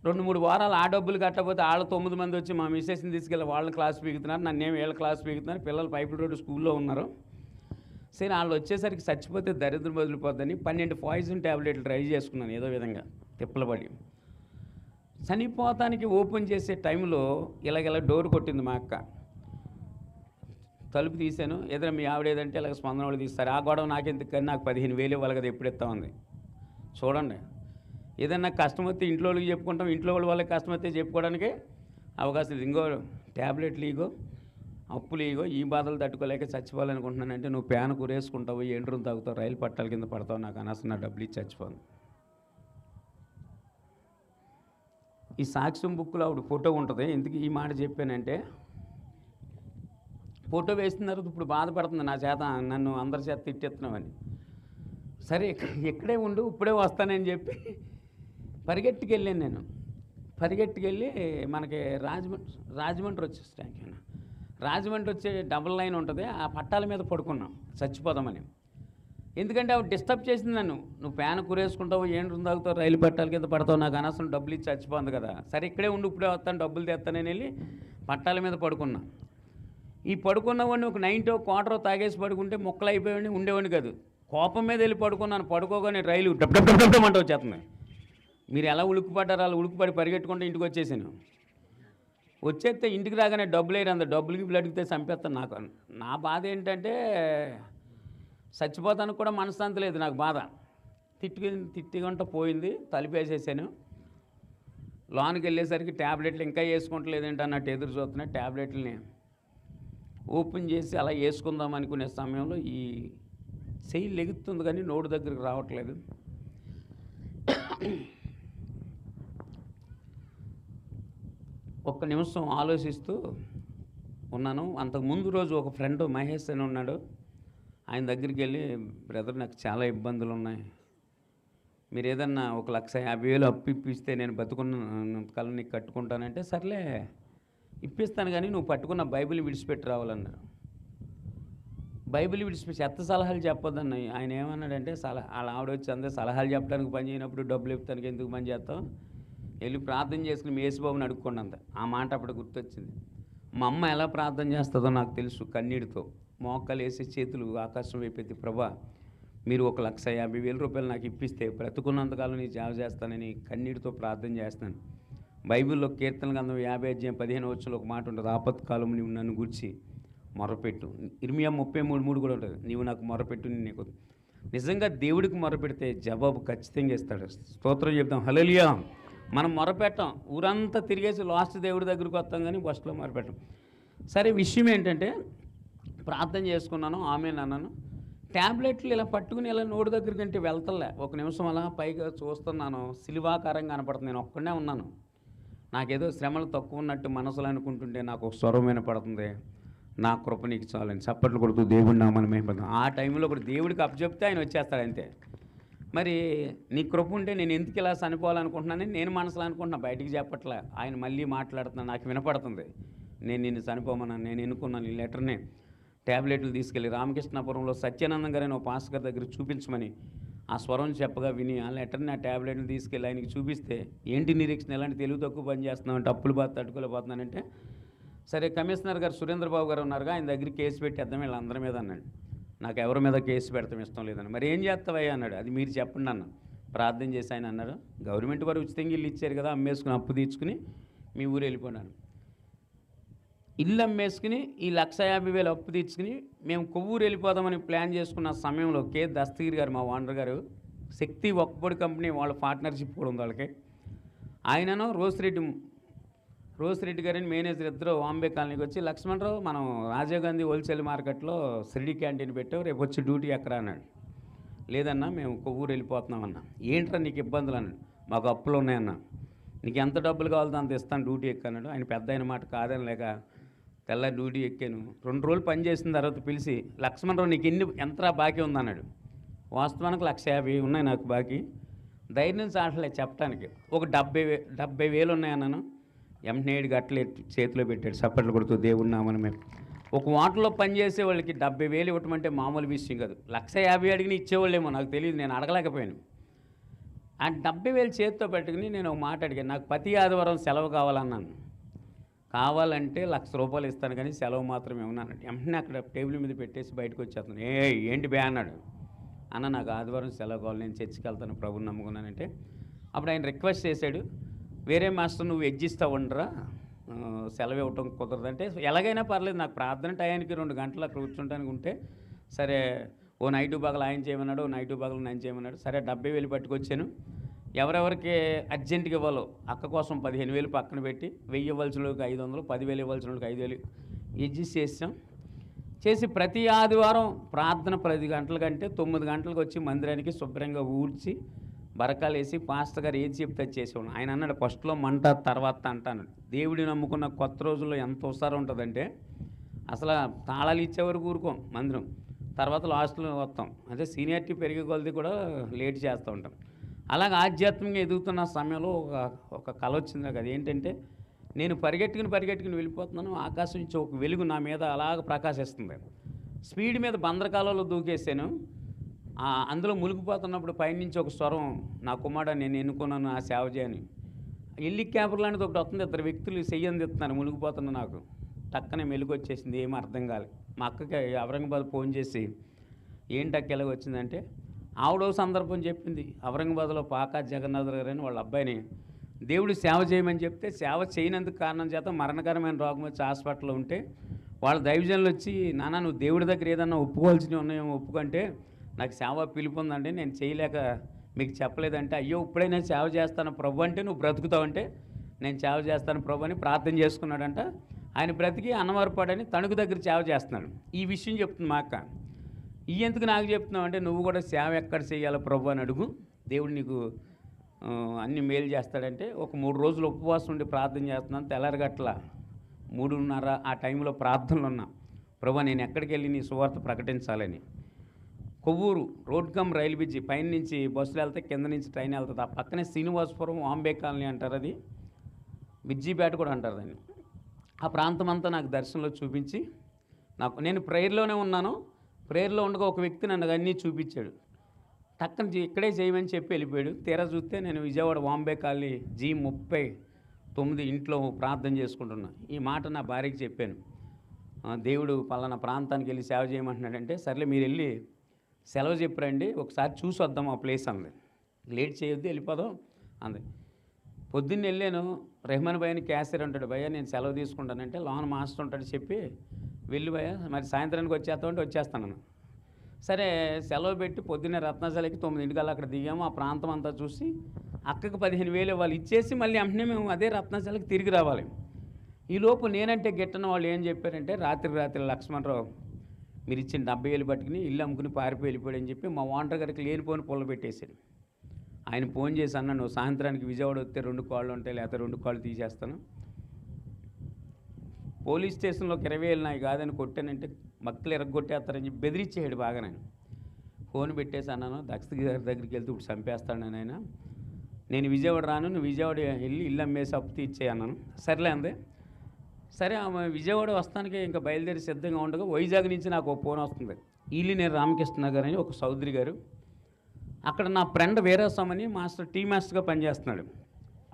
2-3 వారాలు ఆ డబ్బులు కట్టకపోతే వాళ్ళు 9 మంది వచ్చి మా మిస్సెస్ని తీసుకెళ్ళి వాళ్ళని క్లాస్ పీకుతున్నారు, నన్నేమి వీళ్ళ క్లాస్ పీకుతున్నారు. పిల్లలు పైపుల రోడ్డు స్కూల్లో ఉన్నారు. సరే వాళ్ళు వచ్చేసరికి చచ్చిపోతే దరిద్రం వదిలిపోద్దని 12 పాయిజన్ ట్యాబ్లెట్లు ట్రై చేసుకున్నాను ఏదో విధంగా తిప్పలబడి. చనిపోతానికి ఓపెన్ చేసే టైంలో ఇలాగ డోర్ కొట్టింది మా అక్క. తలుపు తీశాను. ఎదురు మీ ఆవిడ ఏదంటే ఇలాగ స్పందన వాళ్ళు తీస్తారు. ఆ గొడవ నాకెందుకు, కానీ నాకు 15,000 ఇవ్వాలి కదా, ఎప్పుడు ఇస్తా ఉంది. చూడండి, ఏదన్నా కష్టం వస్తే ఇంట్లో వాళ్ళకి చెప్పుకుంటాం, ఇంట్లో వాళ్ళకి కష్టం వస్తే చెప్పుకోవడానికి అవకాశం లేదు. ఇంకో ట్యాబ్లెట్లు ఇగో, అప్పులు ఇగో, ఈ బాధలు తట్టుకోలేక చచ్చిపోవాలనుకుంటున్నానంటే, నువ్వు ప్యాన్ కురేసుకుంటావు, ఎండ్రూని తాగుతావు, రైలు పట్టాల కింద పడతావు, నాకు అనవసరం, నా డబ్బులు ఇచ్చి చచ్చిపోను. ఈ సాక్ష్యం బుక్లో ఆవిడ ఫోటో ఉంటుంది. ఎందుకు ఈ మాట చెప్పానంటే, ఫోటో వేసిన తర్వాత ఇప్పుడు బాధపడుతుంది నా చేత, నన్ను అందరి చేత తిట్టేస్తున్నామని. సరే ఇక్కడే ఉండు, ఇప్పుడే వస్తానని చెప్పి పరిగెట్టుకెళ్ళాను నేను. పరిగెట్టుకెళ్ళి మనకి రాజమండ్రి వచ్చేసి రాజమండ్రి వచ్చే డబుల్ లైన్ ఉంటుంది, ఆ పట్టాల మీద పడుకున్నాం చచ్చిపోదామని. ఎందుకంటే ఆవిడ డిస్టర్బ్ చేసింది నన్ను. నువ్వు ప్యాన్ కురేసుకుంటావు, ఏంటి తాగుతావు, రైలు పట్టాల కింద పడతావు, నాకు అనవసరం, డబ్బులు ఇచ్చి చచ్చిపోతుంది కదా. సరే ఇక్కడే ఉండి ఇప్పుడే వస్తాను, డబ్బులు తెస్తానని వెళ్ళి పట్టాల మీద పడుకున్నా. ఈ పడుకున్నవాడిని ఒక 9 క్వార్టర్ తాగేసి పడుకుంటే మొక్కలు అయిపోయాడిని, ఉండేవాడిని కాదు. కోపం మీద వెళ్ళి పడుకున్నాను. పడుకోగానే రైలు డబ్బు వచ్చేస్తుంది. మీరు ఎలా ఉలుక్కుపడ్డారు, అలా ఉలుక్కుపడి పరిగెట్టుకుంటే ఇంటికి వచ్చేసాను. వచ్చేస్తే ఇంటికి రాగానే డబ్బులు వేయరు, అంత డబ్బులకి బ్లడ్కితే చంపేస్తాను. నా బాధ ఏంటంటే, చచ్చిపోతానికి కూడా మనశ్శాంతి లేదు నాకు. బాధ తిట్టుకుంటూ పోయింది. తలుపేసేసాను. లోనికి వెళ్ళేసరికి ట్యాబ్లెట్లు ఇంకా వేసుకుంటలేదేంటి అన్నట్టు ఎదురు చూస్తున్నాయి. ట్యాబ్లెట్లని ఓపెన్ చేసి అలా వేసుకుందాం అనుకునే సమయంలో ఈ చెయ్యి లెగుతుంది కానీ నోటు దగ్గరికి రావట్లేదు. ఒక్క నిమిషం ఆలోచిస్తూ ఉన్నాను. అంతకుముందు రోజు ఒక ఫ్రెండ్ మహేష్ అని ఉన్నాడు, ఆయన దగ్గరికి వెళ్ళి, బ్రదర్ నాకు చాలా ఇబ్బందులు ఉన్నాయి, మీరు ఏదన్నా 1,50,000 అప్పు ఇప్పిస్తే నేను బతుకున్న కాలం నీకు కట్టుకుంటానంటే, సర్లే ఇప్పిస్తాను కానీ నువ్వు పట్టుకున్న బైబిల్ విడిచిపెట్టి రావాలన్నారు. బైబిల్ విడిచిపెట్టి చెత్త సలహాలు చెప్పొద్దన్న. ఆయన ఏమన్నాడంటే, వాళ్ళ ఆవిడ వచ్చి అందే సలహాలు చెప్పడానికి పని చేయనప్పుడు డబ్బులు ఇస్తానికి ఎందుకు పని చేస్తావు, వెళ్ళి ప్రార్థన చేసుకుని మీ యేసుబాబుని అడుక్కోండి అంత. ఆ మాట అప్పుడు గుర్తొచ్చింది. మా అమ్మ ఎలా ప్రార్థన చేస్తుందో నాకు తెలుసు. కన్నీటితో మోకాలు వేసి చేతులు ఆకాశం వైపెత్తి, ప్రభా మీరు 1,50,000 నాకు ఇప్పిస్తే బ్రతుకున్నంతకాలం నీ సేవ చేస్తానని కన్నీటితో ప్రార్థన చేస్తున్నాను. బైబిల్లో కీర్తన గ్రంథం 50 అధ్యాయం 15 ఒక మాట ఉంటుంది, ఆపత్కాలం నీవు నన్ను గూర్చి మొరపెట్టు. ఇర్మియా 33:3 కూడా ఉంటుంది, నీవు నాకు మొరపెట్టు నీకు. నిజంగా దేవుడికి మొరపెడితే జవాబు ఖచ్చితంగా ఇస్తాడు. స్తోత్రం చెప్తాం, హల్లెలూయా. మనం మొరపెట్టాం, ఊరంతా తిరిగేసి లాస్ట్ దేవుడి దగ్గరికి వస్తాం, కానీ ఫస్ట్లో మొరపెట్టాం. సరే, విషయం ఏంటంటే ప్రార్థన చేసుకున్నాను, ఆమె అన్నాను. ట్యాబ్లెట్లు ఇలా పట్టుకుని ఇలా నోటి దగ్గరికి అంటే వెళ్తలే. ఒక నిమిషం అలా పైగా చూస్తున్నాను, సిలువాకారంగా కనపడుతుంది. నేను ఒక్కడే ఉన్నాను. నాకేదో శ్రమలు తక్కువ ఉన్నట్టు మనసులో అనుకుంటుంటే నాకు ఒక స్వరం వినపడుతుంది, నా కృప నీకు చాలని. చప్పట్లు కొడుతూ దేవుడి నామని మేము ఆ టైంలో కూడా దేవుడికి అప్పచెప్తే ఆయన వచ్చేస్తాడు అంతే. మరి నీ కృప ఉంటే నేను ఎందుకు ఇలా చనిపోవాలనుకుంటున్నానని నేను మనసులో అనుకుంటున్నా, బయటికి చెప్పట్లే. ఆయన మళ్ళీ మాట్లాడుతున్నా, నాకు వినపడుతుంది, నేను నిన్ను చనిపోమన్నాను, నేను ఎన్నుకున్నాను. ఈ లెటర్ని ట్యాబ్లెట్లు తీసుకెళ్ళి రామకృష్ణాపురంలో సత్యానందం గారు ఒక పాస్టర్ గారి దగ్గర చూపించమని ఆ స్వరం చెప్పగా విని ఆ లెటర్ని, ఆ ట్యాబ్లెట్ని తీసుకెళ్ళి ఆయనకి చూపిస్తే, ఏంటి నిరీక్షణ ఎలాంటి తెలుగు తక్కువ పని చేస్తున్నావు అంటే, అప్పులు బాధ తట్టుకోలేకపోతున్నానంటే, సరే కమిషనర్ గారు సురేంద్రబాబు గారు ఉన్నారుగా, ఆయన దగ్గర కేసు పెట్టేద్దాం వీళ్ళందరి మీద అన్నాడు. నాకు ఎవరి మీద కేసు పెడతాం ఇష్టం లేదని. మరి ఏం చేస్తావయ్యా అన్నాడు. అది మీరు చెప్పండి అన్న. ప్రార్థన చేసి ఆయన అన్నారు, గవర్నమెంట్ వారు ఉచితంగా ఇల్లు ఇచ్చారు కదా, అమ్మేసుకుని అప్పు తీర్చుకుని మీ ఊరు వెళ్ళిపోయినాను. ఇల్లు అమ్మేసుకుని ఈ 1,50,000 అప్పు తీర్చుకుని మేము కొవ్వూరు వెళ్ళిపోదామని ప్లాన్ చేసుకున్న సమయంలో కే దస్తగిరి గారు, మా ఓనర్ గారు, శక్తి ఒక్కబడి కంపెనీ వాళ్ళ పార్ట్నర్షిప్ కూడా ఉంది వాళ్ళకి. ఆయనను రోసిరెడ్డి గారిని మేనేజర్ ఇద్దరు వాంబే కాలనీకి వచ్చి, లక్ష్మణరావు మనం రాజీవ్ గాంధీ హోల్సేల్ మార్కెట్లో సిరిడి క్యాంటీన్ పెట్టావు, రేపు వచ్చి డ్యూటీ ఎక్కరా అన్నాడు. లేదన్నా మేము కొవ్వూరు వెళ్ళిపోతున్నామన్నా. ఏంట్రా నీకు ఇబ్బందులు అన్నాడు. మాకు అప్పులు ఉన్నాయన్నా, నీకు ఎంత డబ్బులు కావాలో అంత ఇస్తాను, డ్యూటీ ఎక్కన్నాడు. ఆయన పెద్ద అయిన మాట కాదని లేక తెల్ల డ్యూటీ ఎక్కాను. 2 రోజులు పని చేసిన తర్వాత పిలిచి, లక్ష్మణరావు నీకు ఎంతరా బాకీ ఉందన్నాడు. వాస్తవానికి 1,50,000 ఉన్నాయి నాకు బాకీ. ధైర్యం చాటలే చెప్పడానికి. ఒక 70,000 ఉన్నాయన్నాను. వెంటనే 7 గంటలు చేతిలో పెట్టాడు, చప్పట్లు కొడుతూ దేవుడి నామని. మేము ఒక హోటల్లో పనిచేసే వాళ్ళకి 70,000 ఇవ్వటం అంటే మామూలు విషయం కాదు. 1,50,000 అడిగిన ఇచ్చేవాళ్ళేమో నాకు తెలియదు, నేను అడగలేకపోయాను. ఆ 70,000 చేతితో పెట్టుకుని నేను ఒక మాట అడిగాను, నాకు ప్రతి ఆదివారం సెలవు కావాలన్నాను. కావాలంటే ₹1,00,000 ఇస్తాను కానీ సెలవు మాత్రమే ఉన్నాను. వెంటనే అక్కడ టేబుల్ మీద పెట్టేసి బయటకు వచ్చేస్తాను. ఏంటి బే అన్నాడు. అన్న నాకు ఆదివారం సెలవు కావాలి, నేను చర్చికి వెళ్తాను, ప్రభుని నమ్ముకున్నానంటే అప్పుడు ఆయన రిక్వెస్ట్ చేశాడు, వేరే మాస్టర్ నువ్వు ఎగ్జిస్తా ఉండరా, సెలవు ఇవ్వటం కుదరదంటే ఎలాగైనా పర్లేదు, నాకు ప్రార్థన టయానికి 2 గంటలు అక్కడ కూర్చుంటానికి ఉంటే సరే, ఓ నైటు పగలు ఆయన చేయమన్నాడు, ఓ నైటు పగలు నేను చేయమన్నాడు. సరే 70,000 పట్టుకొచ్చాను. ఎవరెవరికి అర్జెంటుగా ఇవ్వాలో అక్క కోసం 15,000 పక్కన పెట్టి, 1,000 ఇవ్వాల్సిన వాళ్ళకి 500, 10,000 ఇవ్వాల్సిన వాళ్ళకి 5,000 అడ్జస్ట్ చేసాం. చేసి ప్రతి ఆదివారం ప్రార్థన 10 గంటల కంటే 9 గంటలకు వచ్చి మందిరానికి శుభ్రంగా ఊడ్చి బరకాలు వేసి పాస్టర్ గారు ఏది చెప్తే చేసేవాడు. ఆయన అన్నాడు, ఫస్ట్లో మంట తర్వాత అంటాను. దేవుడిని నమ్ముకున్న కొత్త రోజుల్లో ఎంత ఉత్సాహం ఉంటుందంటే అసలు తాళాలు ఇచ్చేవరకు ఊరుకోం మందిరం, తర్వాత లాస్ట్లో వస్తాం. అదే సీనియారిటీ పెరిగే కొలది కూడా లేట్ చేస్తూ ఉంటాం. అలాగే ఆధ్యాత్మికంగా ఎదుగుతున్న సమయంలో ఒక కళ వచ్చింది నాకు. అది ఏంటంటే, నేను పరిగెట్టుకుని వెళ్ళిపోతున్నాను, ఆకాశం నుంచి ఒక వెలుగు నా మీద అలాగ ప్రకాశిస్తుంది. స్పీడ్ మీద బందరకాలలో దూకేసాను. అందులో మునిగిపోతున్నప్పుడు పైనుంచి ఒక స్వరం, నా కుమారుడు నేను ఎన్నుకున్నాను ఆ సేవ చేయని. హెలికాప్టర్ లాంటిది ఒకటి వస్తుంది, 2 వ్యక్తులు చెయ్యందిస్తున్నారు, మునిగిపోతున్నా. నాకు టక్కనే మెలుగు వచ్చేసింది, ఏమీ అర్థం కాలేదు. మా అక్కకి ఔరంగాబాద్ ఫోన్ చేసి, ఏంటి అక్క ఎలాగ వచ్చిందంటే, ఆవిడో సందర్భం చెప్పింది. ఔరంగాబాద్లో పాకా జగన్నాథ్ గారు అని వాళ్ళ అబ్బాయిని దేవుడు సేవ చేయమని చెప్తే, సేవ చేయనందుకు కారణం చేత మరణకరమైన రోగం వచ్చి హాస్పిటల్లో ఉంటే వాళ్ళ దైవజనులు వచ్చి, నాన్న నువ్వు దేవుడి దగ్గర ఏదన్నా ఒప్పుకోవాల్సినవి ఉన్నాయేమో ఒప్పుకుంటే, నాకు సేవ పిలుపు ఉందంటే నేను చేయలేక మీకు చెప్పలేదంటే, అయ్యో ఇప్పుడైనా సేవ చేస్తాను ప్రభు అంటే నువ్వు బ్రతుకుతావంటే నేను సేవ చేస్తాను ప్రభు అని ప్రార్థన చేసుకున్నాడంట. ఆయన బ్రతికి అన్నవరపాడని తణుకు దగ్గర సేవ చేస్తున్నాడు. ఈ విషయం చెప్తుంది మా అక్క. ఎందుకు నాకు చెప్తున్నావు అంటే, నువ్వు కూడా సేవ ఎక్కడ చేయాలో ప్రభు అని అడుగు, దేవుడు నీకు అన్ని మేలు చేస్తాడంటే. ఒక 3 రోజులు ఉపవాసం ఉండి ప్రార్థన చేస్తున్నాను. తెల్లారగట్ల 3:30 ఆ టైంలో ప్రార్థనలు ఉన్నా, ప్రభు నేను ఎక్కడికి వెళ్ళి నీ సువార్త ప్రకటించాలని. కొవ్వూరు రోడ్ కమ్ రైలు బ్రిడ్జి పైన నుంచి బస్సులు వెళ్తే కింద నుంచి ట్రైన్ వెళ్తుంది. ఆ పక్కనే శ్రీనివాసపురం వాంబే కాలనీ అంటారు, అది బిజ్జీపేట కూడా అంటారు దాన్ని. ఆ ప్రాంతం అంతా నాకు దర్శనంలో చూపించి, నేను ప్రేయర్లోనే ఉన్నాను. ప్రేయర్లో ఉండగా ఒక వ్యక్తి నన్ను అన్నీ చూపించాడు. టక్కన ఇక్కడే చేయమని చెప్పి వెళ్ళిపోయాడు. తీరా చూస్తే నేను విజయవాడ వాంబే కాలనీ G39 ఇంట్లో ప్రార్థన చేసుకుంటున్నా. ఈ మాట నా భార్యకి చెప్పాను, దేవుడు పలానా ప్రాంతానికి వెళ్ళి సేవ చేయమంటున్నాడంటే, సర్లే మీరు వెళ్ళి సెలవు చెప్పరండి, ఒకసారి చూసి వద్దాం ఆ ప్లేస్ అంది. లేట్ చేయొద్దు, వెళ్ళిపోదాం అంది. పొద్దున్న వెళ్ళాను. రెహమాన్ భయ్యని క్యాషియర్ ఉంటాడు, భయ్య నేను సెలవు తీసుకుంటానంటే లోన మాస్టర్ ఉంటాడు, చెప్పి వెళ్ళి భయ్య మరి సాయంత్రానికి వచ్చేస్తామంటే వచ్చేస్తాను. సరే సెలవు పెట్టి పొద్దున్నే రత్నశాలకి 9 అక్కడ దిగాము. ఆ ప్రాంతం అంతా చూసి అక్కకి 15,000 ఇవ్వాలి, ఇచ్చేసి మళ్ళీ వెంటనే మేము అదే రత్నశాలకి తిరిగి రావాలి. ఈలోపు నేనంటే గిట్టన వాళ్ళు ఏం చెప్పారంటే, రాత్రి లక్ష్మణరావు మీరు ఇచ్చిన 70,000 పట్టుకుని ఇల్లు అమ్ముకుని పారిపోయి వెళ్ళిపోయాడని చెప్పి మా ఓనర్ గారికి లేనిపోని పుల్ల పెట్టేశాడు. ఆయన ఫోన్ చేసి అన్న, నువ్వు సాయంత్రానికి విజయవాడ వస్తే 2 కాళ్ళు ఉంటాయి, లేకపోతే 2 కాళ్ళు తీసేస్తాను, పోలీస్ స్టేషన్లోకి 20,000 నాయి కాదని కొట్టానంటే మక్కలు ఎరగొట్టేస్తారని చెప్పి బెదిరించేయాడు బాగా. నేను ఫోన్ పెట్టేసి అన్నాను, దక్షిణ గారి దగ్గరికి వెళ్తే ఇప్పుడు చంపేస్తాను ఆయన, నేను విజయవాడ రాను, నువ్వు విజయవాడ వెళ్ళి ఇల్లు అమ్మేసి అప్పు తీర్చేయి అన్నాను. సర్లే అందే. సరే ఆమె విజయవాడ వస్తానికి ఇంకా బయలుదేరి సిద్ధంగా ఉండగా వైజాగ్ నుంచి నాకు ఒక ఫోన్ వస్తుంది. నేను రామకృష్ణ గారు అని ఒక చౌదరి గారు, అక్కడ నా ఫ్రెండ్ వీరాస్వామి మాస్టర్ టీ మాస్టర్గా పనిచేస్తున్నాడు.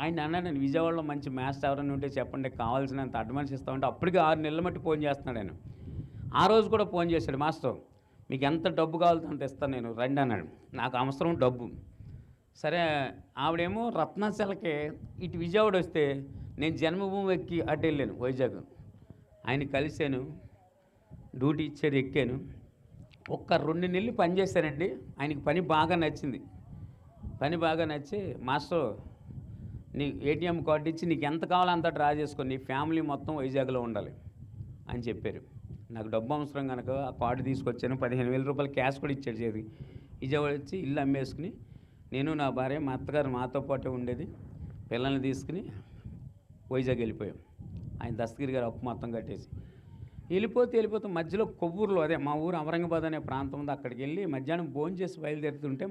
ఆయన అన్నాడు, నేను విజయవాడలో మంచి మాస్టర్ ఎవరైనా ఉంటే చెప్పండి, కావాల్సినంత అడ్వాన్స్ ఇస్తామంటే అప్పటికి 6 నెలల మట్టి ఫోన్ చేస్తున్నాడు ఆయన. ఆ రోజు కూడా ఫోన్ చేశాడు, మాస్టర్ మీకు ఎంత డబ్బు కావాలో అంత ఇస్తాను నేను, రండి అన్నాడు. నాకు అవసరం డబ్బు. సరే ఆవిడేమో రత్నాచలకి ఇటు విజయవాడ వస్తే నేను జన్మభూమి ఎక్కి అటు వెళ్ళాను వైజాగ్. ఆయన కలిశాను, డ్యూటీ ఇచ్చాడు, ఎక్కాను. ఒక్క 2 నెలలు పని చేశానండి. ఆయనకి పని బాగా నచ్చింది. పని బాగా నచ్చి, మాస్టర్ నీ ఏటీఎం కార్డు ఇచ్చి నీకు ఎంత కావాలో అంత డ్రా చేసుకొని నీ ఫ్యామిలీ మొత్తం వైజాగ్లో ఉండాలి అని చెప్పారు. నాకు డబ్బు అవసరం కనుక ఆ కార్డు తీసుకొచ్చాను. 15,000 రూపాయలు క్యాష్ కూడా ఇచ్చాడు చేతి. విజయవాడ వచ్చి ఇల్లు అమ్మేసుకుని నేను, నా భార్య, మా అత్తగారు మాతో పాటే ఉండేది, పిల్లల్ని తీసుకుని వైజాగ్ వెళ్ళిపోయాం. ఆయన దస్తగిరి గారు అప్పు మొత్తం కట్టేసి వెళ్ళిపోతే మధ్యలో కొవ్వూరులో, అదే మా ఊరు అమరంగాబాద్ అనే ప్రాంతం ఉంది, అక్కడికి వెళ్ళి మధ్యాహ్నం భోజనం చేసి బయలుదేరుతుంటే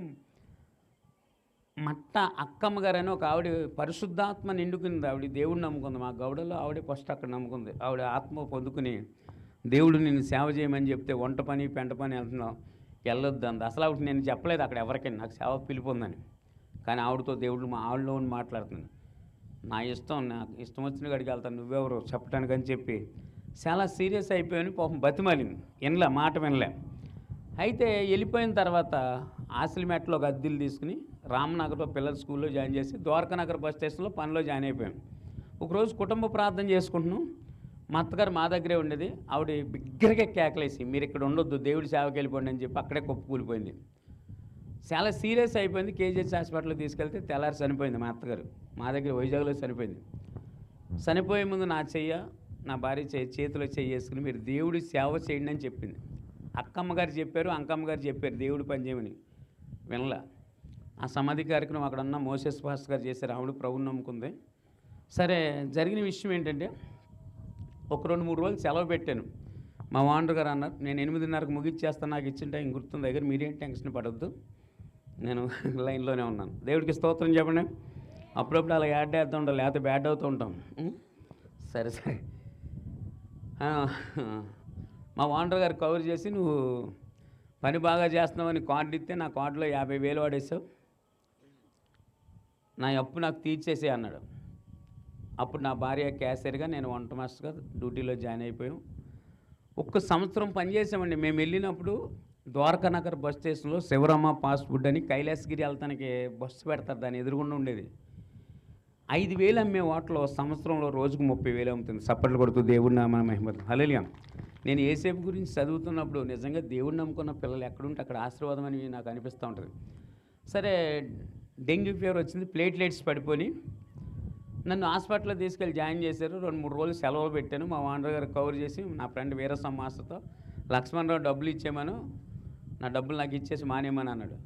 మట్ట అక్కమ్మ గారు అని ఒక ఆవిడ పరిశుద్ధాత్మ నిండుకుంది. ఆవిడ దేవుడిని నమ్ముకుంది. మా గౌడలో ఆవిడే ఫస్ట్ అక్కడ నమ్ముకుంది. ఆవిడ ఆత్మ పొందుకుని దేవుడు నిన్ను సేవ చేయమని చెప్తే వంట పని పెంట పని వెళ్తున్నావు, వెళ్ళొద్దు అంది. అసలు ఆవిడ నేను చెప్పలేదు అక్కడ ఎవరికైనా నాకు సేవ పిలుపు ఉందని. కానీ ఆవిడతో దేవుడు మా ఆవిడలో మాట్లాడుతున్నాను. నా ఇష్టం, నాకు ఇష్టం వచ్చిన గడికి వెళ్తాను, నువ్వెవరు చెప్పడానికి అని చెప్పి చాలా సీరియస్ అయిపోయాను. పాపం బతిమాలింది, మాట వినలే. అయితే వెళ్ళిపోయిన తర్వాత ఆసిలిమెట్లో ఒక అద్దెలు తీసుకుని రామనగర్లో పిల్లల స్కూల్లో జాయిన్ చేసి ద్వారకానగర్ బస్ స్టేషన్లో పనిలో జాయిన్ అయిపోయాను. ఒకరోజు కుటుంబ ప్రార్థన చేసుకుంటున్నాం. మా అత్తగారు మా దగ్గరే ఉండేది. ఆవిడ బిగ్గరగా కేకలేసి, మీరు ఇక్కడ ఉండొద్దు, దేవుడి సేవకి వెళ్ళిపోండి అని చెప్పి అక్కడే కూలిపోయింది. చాలా సీరియస్ అయిపోయింది. కేజీహెచ్ హాస్పిటల్కి తీసుకెళ్తే తెల్లారి చనిపోయింది. మా అత్తగారు మా దగ్గర వైజాగ్లో చనిపోయింది. చనిపోయే ముందు నా భార్య చేతిలో చేసుకుని మీరు దేవుడి సేవ చేయండి అని చెప్పింది. అక్కమ్మగారు చెప్పారు, అంకమ్మగారు చెప్పారు దేవుడి పని చేయమని, వినలా. ఆ సమాధి కార్యక్రమం అక్కడ ఉన్న మోసెస్ పాస్టర్ గారు చేశారు. ఆవిడ ప్రభువుని నమ్ముకుంది. సరే జరిగిన విషయం ఏంటంటే, ఒక 2-3 రోజులు సెలవు పెట్టాను. మా ఓనర్ గారు అన్నారు, నేను 8:30కు ముగిచ్చేస్తాను, నాకు ఇచ్చిన టైం గుర్తుంది దగ్గర, మీరేం టెన్షన్ పడొద్దు, నేను లైన్లోనే ఉన్నాను. దేవుడికి స్తోత్రం చెప్పండి. అప్పుడప్పుడు అలా యాడ్ చేస్తూ ఉంటాం, లేకపోతే బ్యాడ్ అవుతూ ఉంటాం. సరే మా ఓనర్ గారు కవర్ చేసి, నువ్వు పని బాగా చేస్తున్నావని కార్డు ఇస్తే నా కార్డులో 50,000 వాడేసావు, నా అప్పు నాకు తీర్చేసే అన్నాడు. అప్పుడు నా భార్య క్యాషియర్గా, నేను వంట మాస్టర్గా డ్యూటీలో జాయిన్ అయిపోయాం. 1 సంవత్సరం పనిచేసామండి. మేము వెళ్ళినప్పుడు ద్వారకానగర్ బస్ స్టేషన్లో శివరామ ఫాస్ట్ ఫుడ్ అని కైలాసగిరి వెళ్తానికి బస్సు పెడతారు, దాని ఎదురుగుండా ఉండేది. 5,000 అమ్మే వాటిలో సంవత్సరంలో రోజుకు 30,000 అమ్ముతుంది. సప్పట్లు కొడుతూ దేవుడి నామ మహిమ. హల్లెలూయా. నేను ఏసేపు గురించి చదువుతున్నప్పుడు నిజంగా దేవుడిని నమ్ముకున్న పిల్లలు ఎక్కడుంటే అక్కడ ఆశీర్వాదం అని నాకు అనిపిస్తూ ఉంటుంది. సరే డెంగ్యూ ఫీవర్ వచ్చింది, ప్లేట్లెట్స్ పడిపోయి నన్ను హాస్పిటల్లో తీసుకెళ్ళి జాయిన్ చేశారు. 2-3 రోజులు సెలవులు పెట్టాను. మా ఓనర్ గారు కవర్ చేసి నా ఫ్రెండ్ వీరస్వామి మాస్టర్తో, లక్ష్మణరావు డబ్బులు ఇచ్చేమను, నా డబ్బులు నాకు ఇచ్చేసి మానేమని అన్నాడు.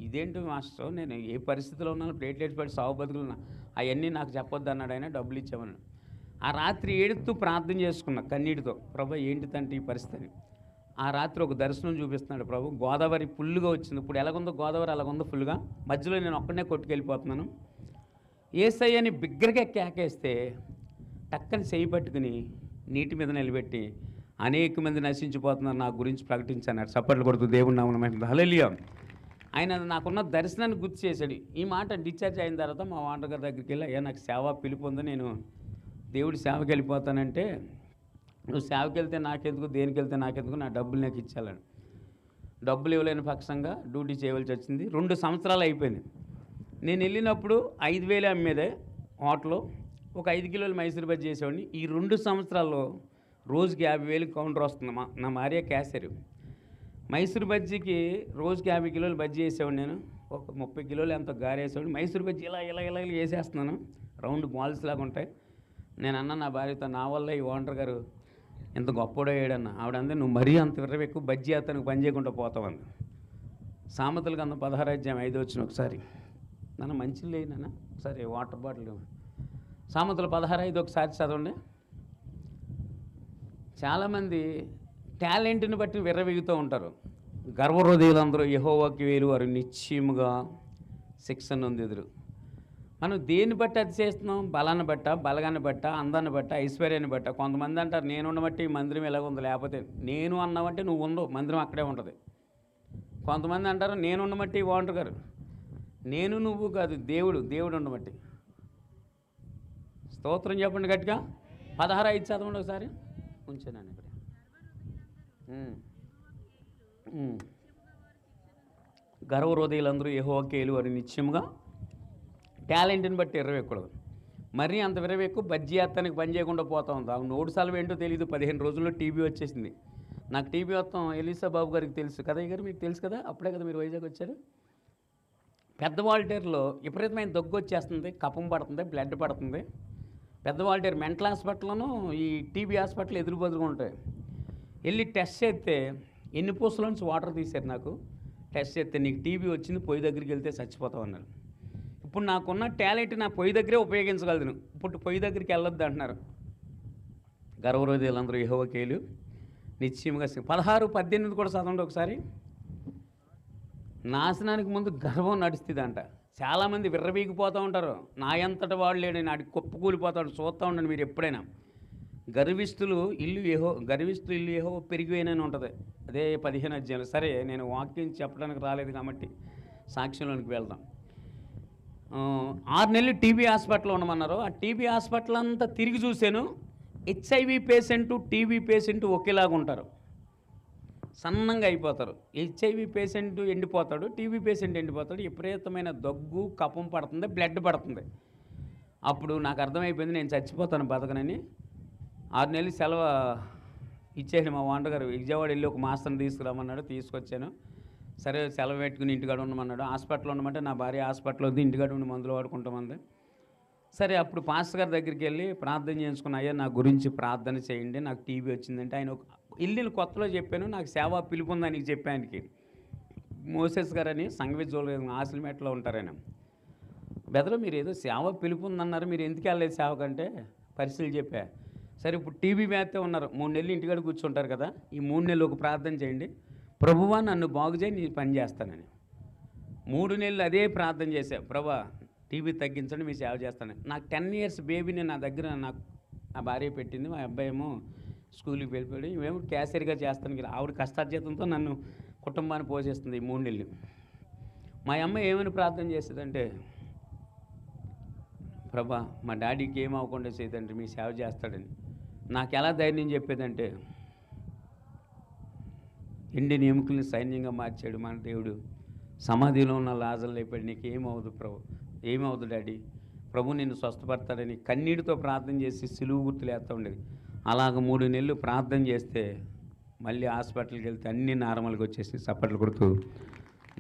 ఇదేంటి మాస్టర్, నేను ఏ పరిస్థితిలో ఉన్నాను, ప్లేట్లెట్స్ పడి సాగు బతుకులున్నా, అవన్నీ నాకు చెప్పొద్దు అన్నాడు ఆయన. డబ్బులు ఇచ్చామన్నాడు. ఆ రాత్రి ఏడుస్తూ ప్రార్థన చేసుకున్నా కన్నీటితో, ప్రభు ఏంటి తండ్రి ఈ పరిస్థితి. ఆ రాత్రి ఒక దర్శనం చూపిస్తున్నాడు ప్రభు. గోదావరి ఫుల్గా వచ్చింది. ఇప్పుడు ఎలాగుందో గోదావరి అలాగుందో ఫుల్గా. మధ్యలో నేను ఒక్కడనే కొట్టుకెళ్ళిపోతున్నాను. యేసయ్యని బిగ్గరగా కేకేస్తే టక్కని చేయి పట్టుకుని నీటి మీద నిలబెట్టి, అనేక మంది నశించిపోతున్నారు నా గురించి ప్రకటించన్నాడు. చప్పట్లు కొడుతూ దేవుడి నామమున హల్లెలూయా. ఆయన నాకున్న దర్శనాన్ని గుర్తు చేశాడు. ఈ మాట డిశ్చార్జ్ అయిన తర్వాత మా ఓనర్ గారి దగ్గరికి వెళ్ళి, అయ్యా నాకు సేవ పిలుపు ఉంది, నేను దేవుడి సేవకి వెళ్ళిపోతానంటే, నువ్వు సేవకి వెళ్తే నాకెందుకు, దేనికి వెళ్తే నాకెందుకు, నా డబ్బులు నాకు ఇచ్చాలని. డబ్బులు ఇవ్వలేని పక్షంగా డ్యూటీ చేయవలసి వచ్చింది. 2 సంవత్సరాలు అయిపోయింది. నేను వెళ్ళినప్పుడు 5,000 అమ్మేదే హోటలు. ఒక 5 కిలోలు మైసూర్ బజ్జీ చేసేవాడిని. ఈ 2 సంవత్సరాల్లో రోజుకి 50,000 కౌంటర్ వస్తుంది. నా భార్య క్యాషియర్. మైసూర్ బజ్జీకి రోజుకి 50 కిలోలు బజ్జీ వేసేవాడిని నేను. ఒక 30 కిలోలు ఎంతో గారేసేవాడిని. మైసూర్ బజ్జీ ఇలా ఇలా ఇలా ఇలా వేసేస్తున్నాను. రౌండ్ బాల్స్ లాగా ఉంటాయి. నేను అన్నా నా భార్యతో, నా వల్ల ఈ ఓనర్ గారు ఎంత గొప్పోడయ్యాడన్న. ఆవిడ అందే, నువ్వు మరీ అంత విర్రవి ఎక్కువ బజ్జీ అతనికి పని చేయకుండా పోతావంది. సామెతల గ్రంథం 16:5 వచ్చిన ఒకసారి నన్ను మంచి లేనన్నా సరే వాటర్ బాటిల్. సామెతలు 16:5 ఒకసారి చదవండి. చాలామంది టాలెంట్ని బట్టి విర్రవీగుతూ ఉంటారు. గర్వహృదయులందరూ యెహోవాకి వేరు, వారు నిశ్చయముగా శిక్షణ నొందెదరు. మనం దేన్ని బట్టి అది చేస్తున్నాం? బలాన్ని బట్ట, బలగాన్ని బట్ట, అందాన్ని బట్ట, ఐశ్వర్యాన్ని బట్ట. కొంతమంది అంటారు, నేను ఉండబట్టి ఈ మందిరం ఎలాగ ఉంది, లేకపోతే నేను అన్నావంటే నువ్వు ఉండవు, మందిరం అక్కడే ఉంటుంది. కొంతమంది అంటారు, నేను ఉండబట్టి ఓనర్ గారు. నేను నువ్వు కాదు, దేవుడు ఉండబట్టి. స్తోత్రం చెప్పండి గట్టిగా. 16:5 చదవండి ఒకసారి. ఉంచాను ఇక్కడ. గర్వహృదయులందరూ యెహోవాకి వేరు, వారు నిత్యముగా. టాలెంట్ని బట్టి విర్రవీగకూడదు. మరీ అంత విర్రవీక్కు బజ్జీ అత్తానికి పని చేయకుండా పోతా ఉంది. ఆ నోటుసాలు ఏంటో తెలియదు. 15 రోజుల్లో టీబీ వచ్చేసింది. నాకు టీబీ వస్తాం ఎలీసా బాబు గారికి తెలుసు. కదయ్య గారు మీకు తెలుసు కదా, అప్పుడే కదా మీరు వైజాగ్ వచ్చారు. పెద్ద వాల్టేర్లో విపరీతమైన దగ్గు వచ్చేస్తుంది, కఫం పడుతుంది, బ్లడ్ పడుతుంది. పెద్ద వాల్టేర్ మెంటల్ హాస్పిటల్లోనూ ఈ టీబీ హాస్పిటల్ ఎదురు బదులుగా ఉంటాయి. వెళ్ళి టెస్ట్ చేస్తే ఎన్ని పూసల నుంచి వాటర్ తీశారు నాకు. టెస్ట్ చేస్తే నీకు టీబీ వచ్చింది, పొయ్యి దగ్గరికి వెళ్తే చచ్చిపోతావు అన్నారు. ఇప్పుడు నాకున్న టాలెంట్ నా పొయ్యి దగ్గరే ఉపయోగించగలను. ఇప్పుడు పొయ్యి దగ్గరికి వెళ్ళొద్దు అంటున్నారు. గర్వహృదయులందరూ యెహోవాకి వేరు, నిశ్చయముగా. 16-18 కూడా చదవండి ఒకసారి. నాశనానికి ముందు గర్వం నడుస్తుందంట. చాలామంది విర్రవీగిపోతూ ఉంటారు. నా ఎంతటి వాడు లేడు, నాటి కుప్పకూలిపోతాడు. చూస్తూ ఉండండి మీరు ఎప్పుడైనా. గర్విష్ఠులు ఇల్లు యెహోవా పెరిగిపోయినని ఉంటుంది. అదే 15 అధ్యాయంలో. సరే, నేను వాక్యం చెప్పడానికి రాలేదు కాబట్టి సాక్ష్యంలోనికి వెళ్దాం. 6 నెలలు టీబీ హాస్పిటల్లో ఉండమన్నారు. ఆ టీబీ హాస్పిటల్ అంతా తిరిగి చూశాను. హెచ్ఐవి పేషెంటు, టీబీ పేషెంటు ఒకేలాగా ఉంటారు. సన్నంగా అయిపోతారు. హెచ్ఐవి పేషెంట్ ఎండిపోతాడు, టీబీ పేషెంట్ ఎండిపోతాడు. విపరీతమైన దగ్గు, కఫం పడుతుంది, బ్లడ్ పడుతుంది. అప్పుడు నాకు అర్థమైపోయింది, నేను చచ్చిపోతాను బతకనని. 6 నెలలు సెలవు ఇచ్చేసి మా ఓనర్ గారు విజయవాడ వెళ్ళి ఒక మాస్టర్ని తీసుకురామన్నాడు. తీసుకొచ్చాను. సరే సెలవు పెట్టుకుని ఇంటికాడ ఉండమన్నాడు. హాస్పిటల్లో ఉండమంటే నా భార్య హాస్పిటల్లో ఉంది, ఇంటికాడ ఉండి మందులు వాడుకుంటామంది. సరే, అప్పుడు పాస్టర్ గారి దగ్గరికి వెళ్ళి ప్రార్థన చేయించుకున్నా. అయ్యా నా గురించి ప్రార్థన చేయండి, నాకు టీబీ వచ్చిందంటే. ఆయన ఇల్లు కొత్తలో చెప్పాను, నాకు సేవా పిలుపు ఉంది ఆయనకి చెప్పానికి. మోసెస్ గారని సంఘవిజోలు ఆసిలిమెట్లో ఉంటారు ఆయన. బెదరు మీరు ఏదో సేవ పిలుపు ఉందన్నారు, మీరు ఎందుకు వెళ్ళలేదు సేవకంటే పరిస్థితులు చెప్పా. సరే, ఇప్పుడు టీబీ వ్యాప్తే ఉన్నారు, 3 నెలలు ఇంటికాడ కూర్చుంటారు కదా, ఈ 3 నెలలు ఒక ప్రార్థన చేయండి, ప్రభువా నన్ను బాగు చేయి, నేను పని చేస్తానని. 3 నెలలు అదే ప్రార్థన చేశా. ప్రభా టీబీ తగ్గించండి, మీ సేవ చేస్తాను. నాకు 10 ఇయర్స్ బేబీని నా దగ్గర నాకు నా భార్య పెట్టింది. మా అబ్బాయి ఏమో స్కూల్కి వెళ్ళిపోయాడు. ఇవేమో క్యాషియర్గా చేస్తాను. ఆవిడ కష్టార్జితంతో నన్ను కుటుంబాన్ని పోషిస్తుంది ఈ 3 నెలలు. మా అమ్మ ఏమని ప్రార్థన చేసేదంటే, ప్రభా మా డాడీకి ఏం అవ్వకుండా చేయదంటే మీ సేవ చేస్తాడని. నాకు ఎలా ధైర్యం చెప్పేదంటే, ఎండిన ఎముకల్ని సైన్యంగా మార్చాడు మన దేవుడు. సమాధిలో ఉన్న లాజర్లు లేపాడు. నీకు ఏమవుదు ప్రభు, ఏమవుదు డాడీ, ప్రభు నిన్ను స్వస్థపడతాడని కన్నీటితో ప్రార్థన చేసి సిలువు గుర్తులు వేస్తూ ఉండేది. అలాగ 3 నెలలు ప్రార్థన చేస్తే మళ్ళీ హాస్పిటల్కి వెళ్తే అన్నీ నార్మల్గా వచ్చేసి చప్పట్లు కొడుతూ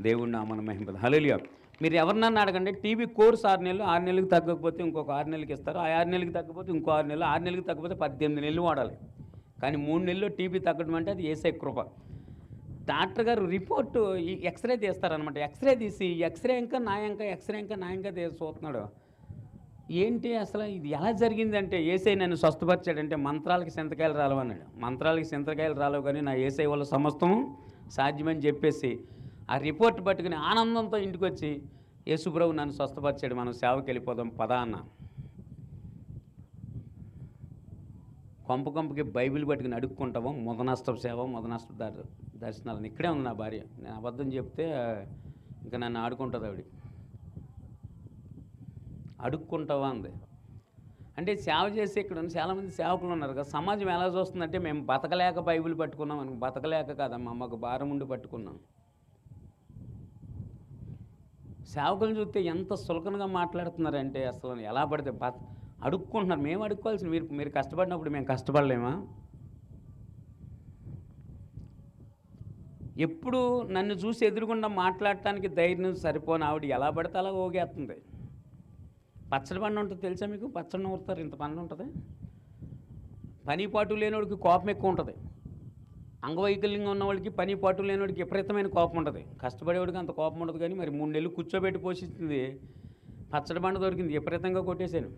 దేవుడు నామన మహిమ. హల్లెలూయా. మీరు ఎవరినన్నా అడగండి, టీబీ కోర్స్ 6 నెలలు, 6 నెలలకు తగ్గకపోతే ఇంకొక 6 నెలలకి ఇస్తారు. ఆ 6 నెలలకు తగ్గకపోతే ఇంకో 6 నెలలు, 6 నెలలకు తగ్గకపోతే 18 నెలలు వాడాలి. కానీ 3 నెలల్లో టీబీ తగ్గడం అంటే అది యేసయ్య కృప. డాక్టర్ గారు రిపోర్టు ఎక్స్రే తీస్తారనమాట. ఎక్స్రే తీసి ఎక్స్రే ఇంకా నాయంక చూస్తున్నాడు. ఏంటి అసలు ఇది ఎలా జరిగిందంటే, యేసయ్య నన్ను స్వస్థపరిచాడంటే మంత్రాలకి సింతకాయలు రాలవన్నాడు. మంత్రాలకి సింతకాయలు రాలవు, కానీ నా యేసయ్య వల్ల సమస్తము సాధ్యమని చెప్పేసి ఆ రిపోర్ట్ పట్టుకుని ఆనందంతో ఇంటికి వచ్చి, యేసుప్రభు నన్ను స్వస్థపరిచాడు, మనం సేవకి వెళ్ళిపోదాం పదా అన్న. కొంపకి బైబిల్ పట్టుకుని అడుక్కుంటాము. ముదనష్టం సేవ, ముదనష్టం దర్శనాలను. ఇక్కడే ఉంది నా భార్య. నేను అబద్ధం చెప్తే ఇంకా నన్ను ఆడుకుంటుంది ఆవిడ. అడుక్కుంటావా అంది. అంటే సేవ చేసి ఇక్కడ ఉన్న చాలామంది సేవకులు ఉన్నారు కదా, సమాజం ఎలా చూస్తుందంటే మేము బతకలేక బైబిల్ పట్టుకున్నాం అని. బతకలేక కాదమ్మా, మాకు భారం ఉండి పట్టుకున్నాం. సేవకులను చూస్తే ఎంత సులకనగా మాట్లాడుతున్నారంటే అసలు ఎలా పడితే అడుక్కుంటున్నారు. మేము అడుక్కోవాల్సింది, మీరు మీరు కష్టపడినప్పుడు మేము కష్టపడలేమా? ఎప్పుడు నన్ను చూసి ఎదురుగుండా మాట్లాడటానికి ధైర్యం సరిపోని ఆవిడ ఎలా పడితే అలా ఊగేస్తుంది. పచ్చడి పండు ఉంటుంది తెలుసా మీకు? పచ్చడి నూరుతారు, ఇంత పండు ఉంటుంది. పని పాటు లేనివాడికి కోపం ఎక్కువ ఉంటుంది. అంగవైకల్యంగా ఉన్నవాడికి పని పాటు లేనివాడికి విపరీతమైన కోపం ఉంటుంది. కష్టపడేవాడికి అంత కోపం ఉండదు. కానీ మరి 3 నెలలు కూర్చోబెట్టి పోషిస్తుంది. పచ్చడి పండు దొరికింది, విపరీతంగా కొట్టేశాను.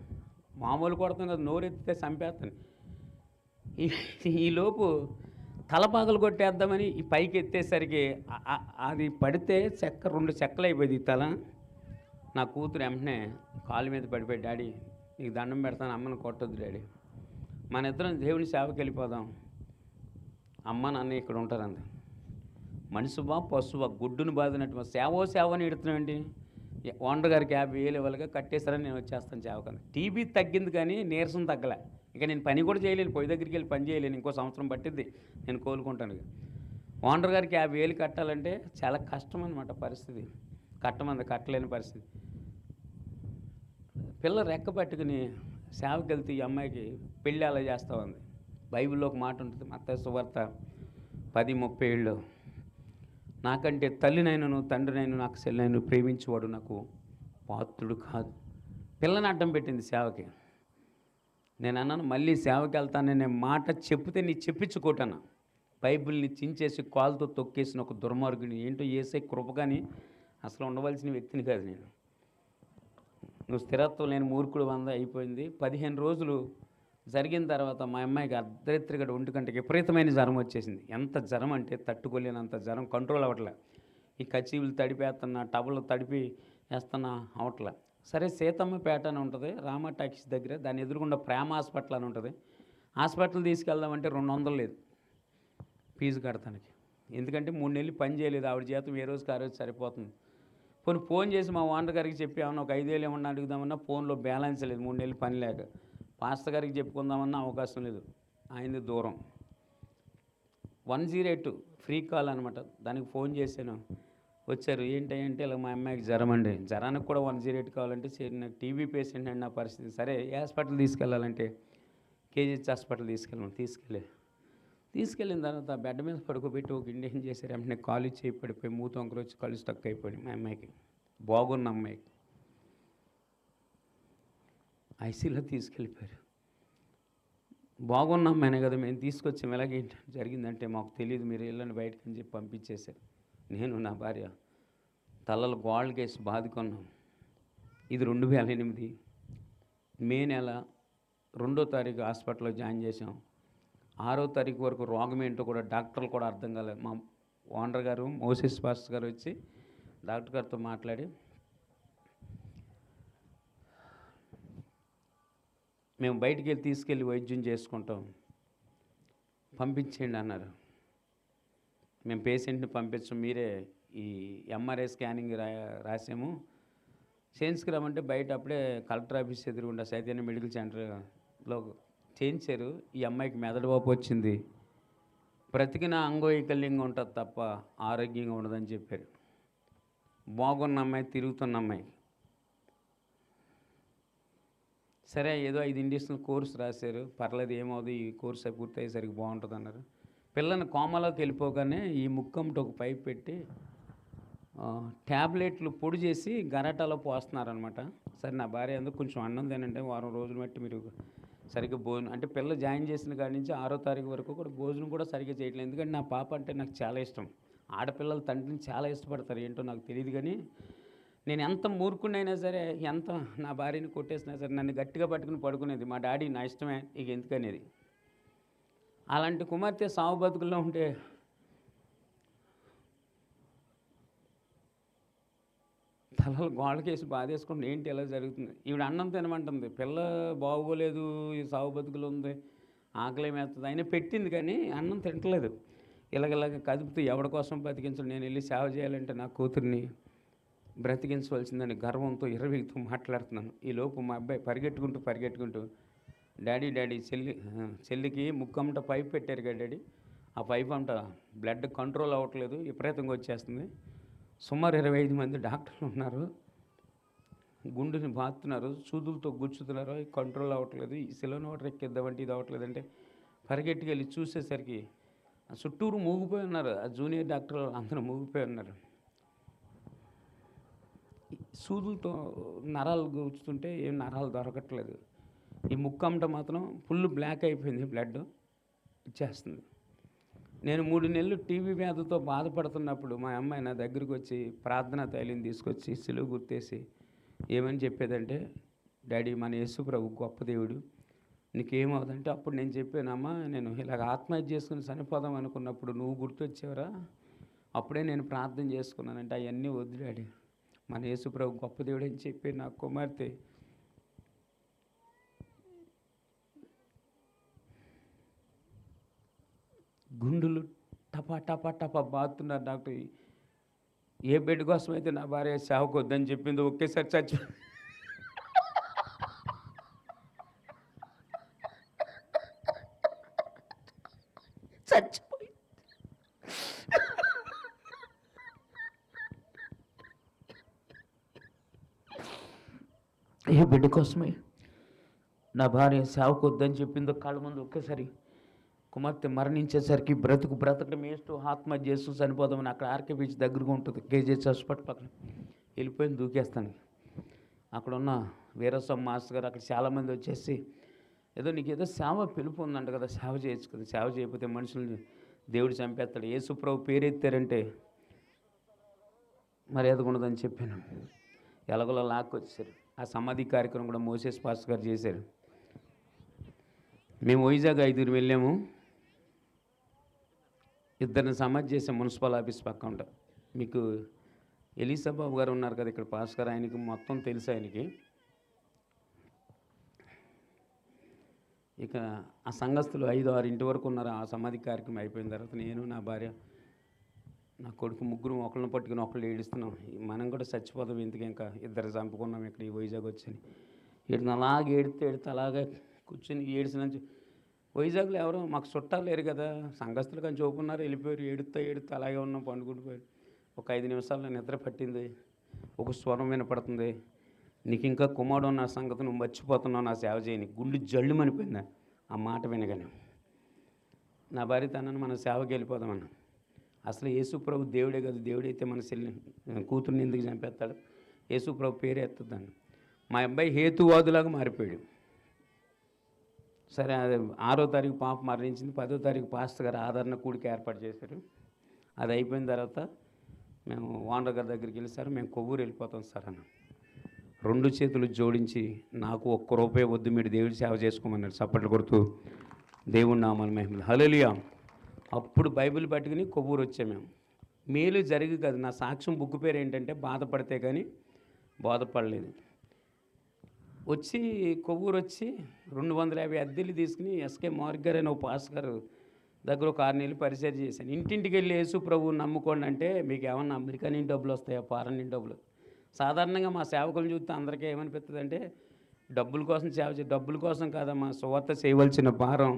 మామూలు కొడతాను కదా, నోరెత్తితే చంపేస్తాను. ఈలోపు తలపాగలు కొట్టేద్దామని ఈ పైకి ఎత్తేసరికి అది పడితే 2 చెక్కలు అయిపోయింది తల. నా కూతురు వెంటనే కాలు మీద పడిపోయి, డాడీ నీకు దండం పెడతాను, అమ్మను కొట్టొద్దు డాడీ, మన ఇద్దరం దేవుని సేవకి వెళ్ళిపోదాం, అమ్మ నాన్న ఇక్కడ ఉంటారంది. మనిషివా పశువా? గుడ్డును బాదినట్టు సేవని ఎడుతున్నామండి. ఓనర్ గారికి 50,000 ఇవ్వాలిగా, కట్టేశారని నేను వచ్చేస్తాను సేవకని. టీబీ తగ్గింది కానీ నీరసం తగ్గలే. ఇక నేను పని కూడా చేయలేను, పొయ్యి దగ్గరికి వెళ్ళి పని చేయలేను. ఇంకో సంవత్సరం పట్టిద్ది నేను కోలుకుంటాను. ఓనర్ గారికి 50,000 కట్టాలంటే చాలా కష్టం అనమాట పరిస్థితి. కట్టలేని పరిస్థితి. పిల్ల రెక్క పట్టుకుని సేవకి వెళ్తే ఈ అమ్మాయికి పెళ్ళి అలా చేస్తూ ఉంది. బైబిల్లో ఒక మాట ఉంటుంది, మత్తయి సువార్త 10:30, నాకంటే తల్లినైనను తండ్రినైనా నాకు చెల్లినైనా ప్రేమించేవాడు నాకు పాత్రుడు కాదు. పిల్లని అడ్డం పెట్టింది సేవకి. నేను అన్నాను, మళ్ళీ సేవకి వెళ్తాననే మాట చెప్తే నీ చెప్పించుకోటాను. బైబిల్ని చించేసి కాలుతో తొక్కేసిన ఒక దుర్మార్గుని, ఏంటో ఏసే కృప కానీ అసలు ఉండవలసిన వ్యక్తిని కాదు నేను. నువ్వు స్థిరత్వం లేని మూర్ఖుడు అయిపోయింది. 15 రోజులు జరిగిన తర్వాత మా అమ్మాయికి అర్ధరాత్రిగా 1 గంటకి విపరీతమైన జ్వరం వచ్చేసింది. ఎంత జ్వరం అంటే తట్టుకోలేనంత జ్వరం, కంట్రోల్ అవ్వట్లే. ఈ కచీవులు తడిపేస్తున్నా, టవలు తడిపి వేస్తున్నా అవట్లే. సరే, సీతమ్మపేట అని ఉంటుంది రామా టాకీస్ దగ్గర, దాని ఎదురుగుండా ప్రేమ హాస్పిటల్ అని ఉంటుంది. హాస్పిటల్ తీసుకెళ్దామంటే 200 లేదు ఫీజు కడతానికి. ఎందుకంటే 3 నెలలు పని చేయలేదు. ఆవిడ జీతం ఏ రోజుకి ఆ రోజు సరిపోతుంది. ఫోన్ చేసి మా ఓనర్ గారికి చెప్పి ఏమన్నా ఒక 5,000 ఏమన్నా అడుగుదామన్నా ఫోన్లో బ్యాలెన్స్ లేదు, 3 నెలలు పని లేక. పాస్టర్ గారికి చెప్పుకుందామన్నా అవకాశం లేదు, ఆయనది దూరం. 108 ఫ్రీ కాల్ అనమాట, దానికి ఫోన్ చేశాను. వచ్చారు. ఏంటంటే ఇలా మా అమ్మాయికి జ్వరం అండి. జ్వరానికి కూడా 108 కావాలంటే సరే, నాకు టీబీ పేషెంట్ అండి నా పరిస్థితి. సరే, ఏ హాస్పిటల్ తీసుకెళ్ళాలంటే కేజీహెచ్ హాస్పిటల్ తీసుకెళ్ళిన తర్వాత బెడ్ మీద పడుకోబెట్టి ఒక ఇంజెక్షన్ చేశారు. వెంటనే కాలు చేయి పడిపోయి మూత వంకర వచ్చి కళ్ళు స్టక్ అయిపోయి మా అమ్మాయికి, బాగున్న అమ్మాయికి ఐసీలో తీసుకెళ్ళిపోయారు. బాగున్న అమ్మాయినే కదా మేము తీసుకొచ్చాము, ఎలాగేంటి జరిగిందంటే మాకు తెలియదు, మీరు వెళ్ళండి బయటకు అని చెప్పి పంపించేశారు. నేను నా భార్య తలలు గోళ్ళకేసి బాదుకున్నాం. ఇది 2008 మే నెల 2వ తారీఖు హాస్పిటల్లో జాయిన్ చేసాం. 6వ తారీఖు వరకు రోగం ఏంటో కూడా డాక్టర్లు కూడా అర్థం కాలేదు. మా ఓనర్ గారు మోసెస్ పాస్టర్ గారు వచ్చి డాక్టర్ గారితో మాట్లాడి, మేము బయటికి వెళ్ళి తీసుకెళ్ళి వైద్యం చేసుకుంటాం, పంపించేయండి అన్నారు. మేము పేషెంట్ని పంపించాం, మీరే ఈ ఎంఆర్ఐ స్కానింగ్ రాసాము, చేయించుకు రమ్మంటే బయట అప్పుడే కలెక్టర్ ఆఫీస్ ఎదురుగుండా చైతన్య మెడికల్ సెంటర్లో చేయించారు. ఈ అమ్మాయికి మెదడు వాపు వచ్చింది, బ్రతికిన అంగవైకల్యంగా ఉంటుంది తప్ప ఆరోగ్యంగా ఉండదని చెప్పారు. బాగున్న అమ్మాయి, తిరుగుతున్న అమ్మాయి. సరే, ఏదో 5 ఇంజక్షన్ల కోర్సు రాశారు, పర్లేదు ఏమవుతుంది, ఈ కోర్సు పూర్తయ్యేసరికి బాగుంటుంది అన్నారు. పిల్లని కోమలోకి వెళ్ళిపోగానే ఈ ముక్కంతో ఒక పైప్ పెట్టి ట్యాబ్లెట్లు పొడి చేసి గరాటాలో పోస్తున్నారనమాట. సరే, నా భార్య అందుకు కొంచెం అన్నం తినంటే వారం రోజులు బట్టి మీరు సరిగ్గా భోజనం అంటే పిల్ల జాయిన్ చేసిన కాడి నుంచి 6వ తారీఖు వరకు కూడా భోజనం కూడా సరిగ్గా చేయట్లేదు. ఎందుకంటే నా పాప అంటే నాకు చాలా ఇష్టం. ఆడపిల్లలు తండ్రిని చాలా ఇష్టపడతారు, ఏంటో నాకు తెలియదు. కానీ నేను ఎంత మూర్ఖుడైనా సరే, ఎంత నా భార్యని కొట్టేసినా సరే నన్ను గట్టిగా పట్టుకుని పడుకునేది. మా డాడీ నా ఇష్టమే ఇక ఎందుకనేది. అలాంటి కుమార్తె సావు బతుకుల్లో ఉంటే తలలు గోడకేసి బాధేసుకుంటే ఏంటి ఎలా జరుగుతుంది. ఈవిడ అన్నం తినమంటుంది, పిల్ల బాగోలేదు, ఈ సాగు బతుకులు ఉంది, ఆకలి మేస్తుంది, అయినా పెట్టింది కానీ అన్నం తింటలేదు. ఇలాగ కదుపుతూ ఎవరి కోసం బతికించడం, నేను వెళ్ళి సేవ చేయాలంటే నా కూతుర్ని బ్రతికించవలసిందని గర్వంతో ఇరవీగుతూ మాట్లాడుతున్నాను. ఈలోపు మా అబ్బాయి పరిగెట్టుకుంటూ డాడీ చెల్లికి ముక్కమ్మట పైప్ పెట్టారు కదా డాడీ, ఆ పైప్ అంట బ్లడ్ కంట్రోల్ అవ్వట్లేదు, విపరీతంగా వచ్చేస్తుంది, సుమారు 25 మంది డాక్టర్లు ఉన్నారు, గుండెని బాతున్నారు, సూదులతో గుచ్చుతున్నారు, కంట్రోల్ అవ్వట్లేదు, ఈ సిలోన్ వాటర్ ఎక్కిద్దామంటే ఇది అవ్వట్లేదు అంటే పరిగెట్టుకు వెళ్ళి చూసేసరికి చుట్టూరు మూగిపోయి ఉన్నారు. ఆ జూనియర్ డాక్టర్ అందరూ మూగిపోయి ఉన్నారు. సూదులతో నరాలు గుచ్చుతుంటే ఏం నరాలు దొరకట్లేదు. ఈ ముక్కమ్మట మాత్రం ఫుల్ బ్లాక్ అయిపోయింది, బ్లడ్ ఇచ్చేస్తుంది. నేను 3 నెలలు టీబీ వ్యాధితో బాధపడుతున్నప్పుడు మా అమ్మాయి నా దగ్గరికి వచ్చి ప్రార్థనా తైలం తీసుకొచ్చి సిలువ గుర్తేసి ఏమని చెప్పేదంటే, డాడీ మన యేసు ప్రభు గొప్ప దేవుడు, నీకేమవుదంటే అప్పుడు నేను చెప్పానమ్మా, నేను ఇలాగ ఆత్మహత్య చేసుకుని చనిపోదాం అనుకున్నప్పుడు నువ్వు గుర్తొచ్చేవరా, అప్పుడే నేను ప్రార్థన చేసుకున్నానంటే అవన్నీ వద్దు డాడీ, మన యేసు ప్రభు గొప్ప దేవుడు అని చెప్పి నా కుమార్తె గుండులు టపా టపా టపా బాతున్నారు. డాక్టర్ ఏ బెడ్ కోసం అయితే నా భార్య సేవకు వద్దని చెప్పింది ఒకేసారి చచ్చిపోయింది. ఏ బిడ్డ కోసమే నా భార్య సేవకు వద్దని చెప్పిందో కాళ్ళ ముందు ఒకేసారి కుమార్తె మరణించేసరికి బ్రతకడం వేస్తూ ఆత్మహత్య చేస్తూ చనిపోదామని అక్కడ ఆర్కే బీచ్ దగ్గరగా ఉంటుంది, కేజీహెచ్ హాస్పిటల్ పక్కన వెళ్ళిపోయింది దూకేస్తాను. అక్కడ ఉన్న వీరస్వామి మాస్టర్ గారు అక్కడ చాలామంది వచ్చేసి ఏదో నీకు ఏదో సేవ పిలుపు ఉందంట కదా, సేవ చేయొచ్చు కదా, సేవ చేయకపోతే మనుషుల్ని దేవుడు చంపేస్తాడు, యేసు ప్రభు పేరెత్తారంటే మర్యాద ఉండదని చెప్పాను. ఎలాగోలా లాక్కొచ్చారు. ఆ సమాధి కార్యక్రమం కూడా మోసేస్ పాస్టర్ గారు చేశారు. మేము వైజాగ్ 5 వెళ్ళాము, 2 సమాధి చేసాం మున్సిపల్ ఆఫీస్ పక్క ఉంటా. మీకు ఎలీసా బాబు గారు ఉన్నారు కదా ఇక్కడ పాస్టర్ గారు, ఆయనకి మొత్తం తెలుసు ఆయనకి. ఇక ఆ సంఘస్థులు 5-6 వరకు ఉన్నారు. ఆ సమాధి కార్యక్రమం అయిపోయిన తర్వాత నేను నా భార్య నా కొడుకు ముగ్గురు ఒకళ్ళని పట్టుకుని ఒకళ్ళు ఏడుస్తున్నాం. మనం కూడా చచ్చిపోతాం ఎందుకు, ఇంకా 2 చంపుకున్నాం ఇక్కడ ఈ వైజాగ్ వచ్చని. వీటిని అలాగే ఏడితే అలాగే కూర్చొని ఏడిసిన. వైజాగ్లో ఎవరో మాకు చుట్టాలు లేరు కదా, సంఘస్థులు కానీ చూపున్నారు, వెళ్ళిపోయారు. ఏడుతా అలాగే ఉన్నాం, పండుకుంటుపోయారు. ఒక 5 నిమిషాల్లో నిద్ర పట్టింది. ఒక స్వరం వినపడుతుంది, నీకు ఇంకా కుమారుడు ఉన్న సంగతి నువ్వు మర్చిపోతున్నావు, నా సేవ చేయని. గుండె జల్లు మనిపోయింది ఆ మాట వినగానే. నా భార్య తనని మన సేవకి వెళ్ళిపోదామన్నా. అసలు యేసు ప్రభు దేవుడే కదా, దేవుడైతే మన కూతుర్ని ఎందుకు చంపేస్తాడు, యేసు ప్రభు పేరే ఎత్తుతాను. మా అబ్బాయి హేతువాదులాగా మారిపోయాడు. సరే, అది 6వ తారీఖు పాప మరణించింది, 10వ తారీఖు పాస్టర్ గారు ఆదరణ కూడిక ఏర్పాటు చేశారు. అది అయిపోయిన తర్వాత మేము ఓనర్ గారి దగ్గరికి వెళ్ళి, సార్ మేము కొవ్వూరు వెళ్ళిపోతాం సార్ అన్న. 2 చేతులు జోడించి నాకు ₹1 వద్దు, మీరు దేవుడి సేవ చేసుకోమన్నారు. చప్పట్లు కొడుతూ దేవుడి నామాల మహిమలు, హల్లెలూయా. అప్పుడు బైబిల్ పట్టుకుని కొవ్వూరు వచ్చాము మేము. మేలు జరిగి కాదు, నా సాక్ష్యం బుక్ పేరు ఏంటంటే బాధపడితే కానీ బాధపడలేదు. వచ్చి కొవ్వూరు వచ్చి 250 అద్దెలు తీసుకుని ఎస్కే మార్క్ గారు అని ఒక పాస్ గారు దగ్గర ఒక 6 నెలలు పరిచయం చేశాను. ఇంటింటికి వెళ్ళి యేసు ప్రభువు నమ్ముకోండి అంటే, మీకు ఏమన్నా అమెరికా నుంచి డబ్బులు వస్తాయా, ఫారెన్ నుంచి డబ్బులు? సాధారణంగా మా సేవకులను చూస్తే అందరికీ ఏమనిపిస్తుంది అంటే, డబ్బుల కోసం డబ్బుల కోసం కాదమ్మా, సువార్త చేయవలసిన భారం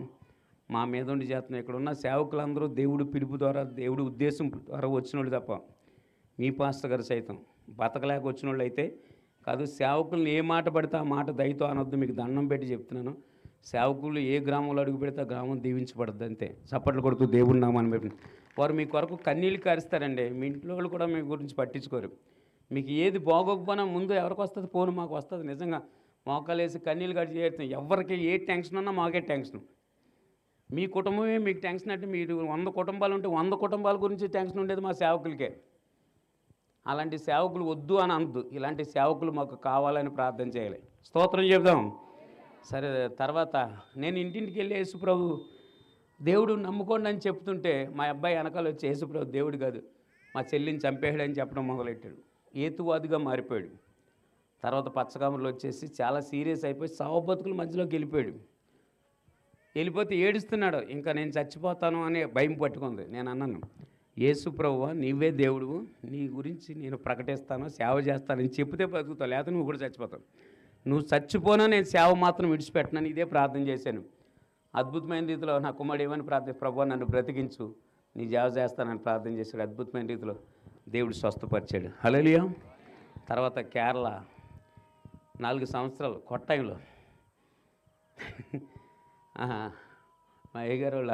మా మీద ఉండి చేస్తున్నాం. ఇక్కడ ఉన్న సేవకులందరూ దేవుడు పిలుపు ద్వారా, దేవుడి ఉద్దేశం ద్వారా వచ్చిన వాళ్ళు తప్ప, మీ పాస్టర్ గారు సైతం బతకలేక వచ్చిన వాళ్ళు అయితే కాదు. సేవకులను ఏ మాట పడితే ఆ మాట దయతో అనొద్దు, మీకు దండం పెట్టి చెప్తున్నాను. సేవకులు ఏ గ్రామంలో అడుగు పెడితే ఆ గ్రామం దీవించబడద్దు అంతే. చప్పట్లు కొడుతూ దేవుడి నామాన్ని పెట్టి వారు మీ కొరకు కన్నీళ్ళు కారుస్తారండి. మీ ఇంట్లో వాళ్ళు కూడా మీ గురించి పట్టించుకోరు. మీకు ఏది బాగోకపోయినా ముందు ఎవరికి వస్తుంది, పోను మాకు వస్తుంది. నిజంగా మోకాలు వేసి కన్నీళ్ళు కట్టి చేరుతున్నాం. ఎవరికి ఏ టెన్షన్ ఉన్నా మాకే టెన్షన్. మీ కుటుంబమే మీకు టెన్షన్ అంటే, మీరు 100 కుటుంబాలు ఉంటే 100 కుటుంబాల గురించి టెన్షన్ ఉండేది మా సేవకులకే. అలాంటి సేవకులు వద్దు అని అనద్దు, ఇలాంటి సేవకులు మాకు కావాలని ప్రార్థన చేయాలి. స్తోత్రం చెప్దాం. సరే, తర్వాత నేను ఇంటింటికి వెళ్ళి యేసుప్రభు దేవుడు నమ్ముకోండి అని చెప్తుంటే మా అబ్బాయి వెనకాల వచ్చి యేసుప్రభు దేవుడు కాదు, మా చెల్లిని చంపేయడని చెప్పడం మొదలెట్టాడు. ఏతువాదిగా మారిపోయాడు. తర్వాత పచ్చకామర్లు వచ్చేసి చాలా సీరియస్ అయిపోయి సావు బతుకుల మధ్యలోకి వెళ్ళిపోతే ఏడుస్తున్నాడు. ఇంకా నేను చచ్చిపోతాను అనే భయం పట్టుకుంది. నేను అన్నాను, యేసు ప్రభువా నీవే దేవుడు, నీ గురించి నేను ప్రకటిస్తాను, సేవ చేస్తానని చెప్తే బతుకుతావు, లేకపోతే నువ్వు కూడా చచ్చిపోతావు. నువ్వు చచ్చిపోనా నేను సేవ మాత్రం విడిచిపెట్టినాను. ఇదే ప్రార్థన చేశాను. అద్భుతమైన రీతిలో నా కుమారుడు ఏమని ప్రభువా నన్ను బ్రతికించు, నీ సేవ చేస్తానని ప్రార్థన చేశాడు. అద్భుతమైన రీతిలో దేవుడు స్వస్థపరిచాడు. హల్లెలూయా. తర్వాత కేరళ 4 సంవత్సరాలు కొట్టాయంలో మా అయ్యగారు వాళ్ళ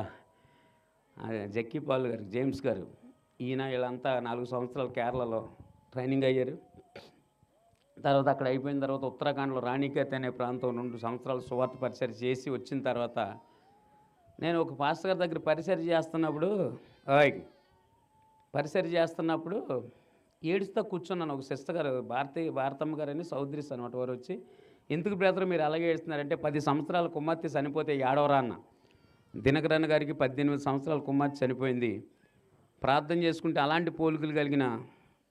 జక్కీ పాల్ గారు, జేమ్స్ గారు, ఈయన వీళ్ళంతా 4 సంవత్సరాలు కేరళలో ట్రైనింగ్ అయ్యారు. తర్వాత అక్కడ అయిపోయిన తర్వాత ఉత్తరాఖండ్లో రాణికేత్ అనే ప్రాంతం 2 సంవత్సరాలు సువార్త పరిచర్య చేసి వచ్చిన తర్వాత నేను ఒక పాస్టర్ గారి దగ్గర పరిచర్య చేస్తున్నప్పుడు ఏడుస్తా కూర్చున్నాను. ఒక సిస్టర్ గారు, భారతమ్మ గారు అని సౌదరీస్ అనమాట, వారు వచ్చి, ఎందుకు బ్రదర్ మీరు అలాగే ఏడుస్తున్నారంటే, 10 సంవత్సరాల కుమార్తె చనిపోతే ఏడవరా అన్న. దినకరన్ గారికి 18 సంవత్సరాల కుమార్తె చనిపోయింది. ప్రార్థన చేసుకుంటే అలాంటి పోలికలు కలిగిన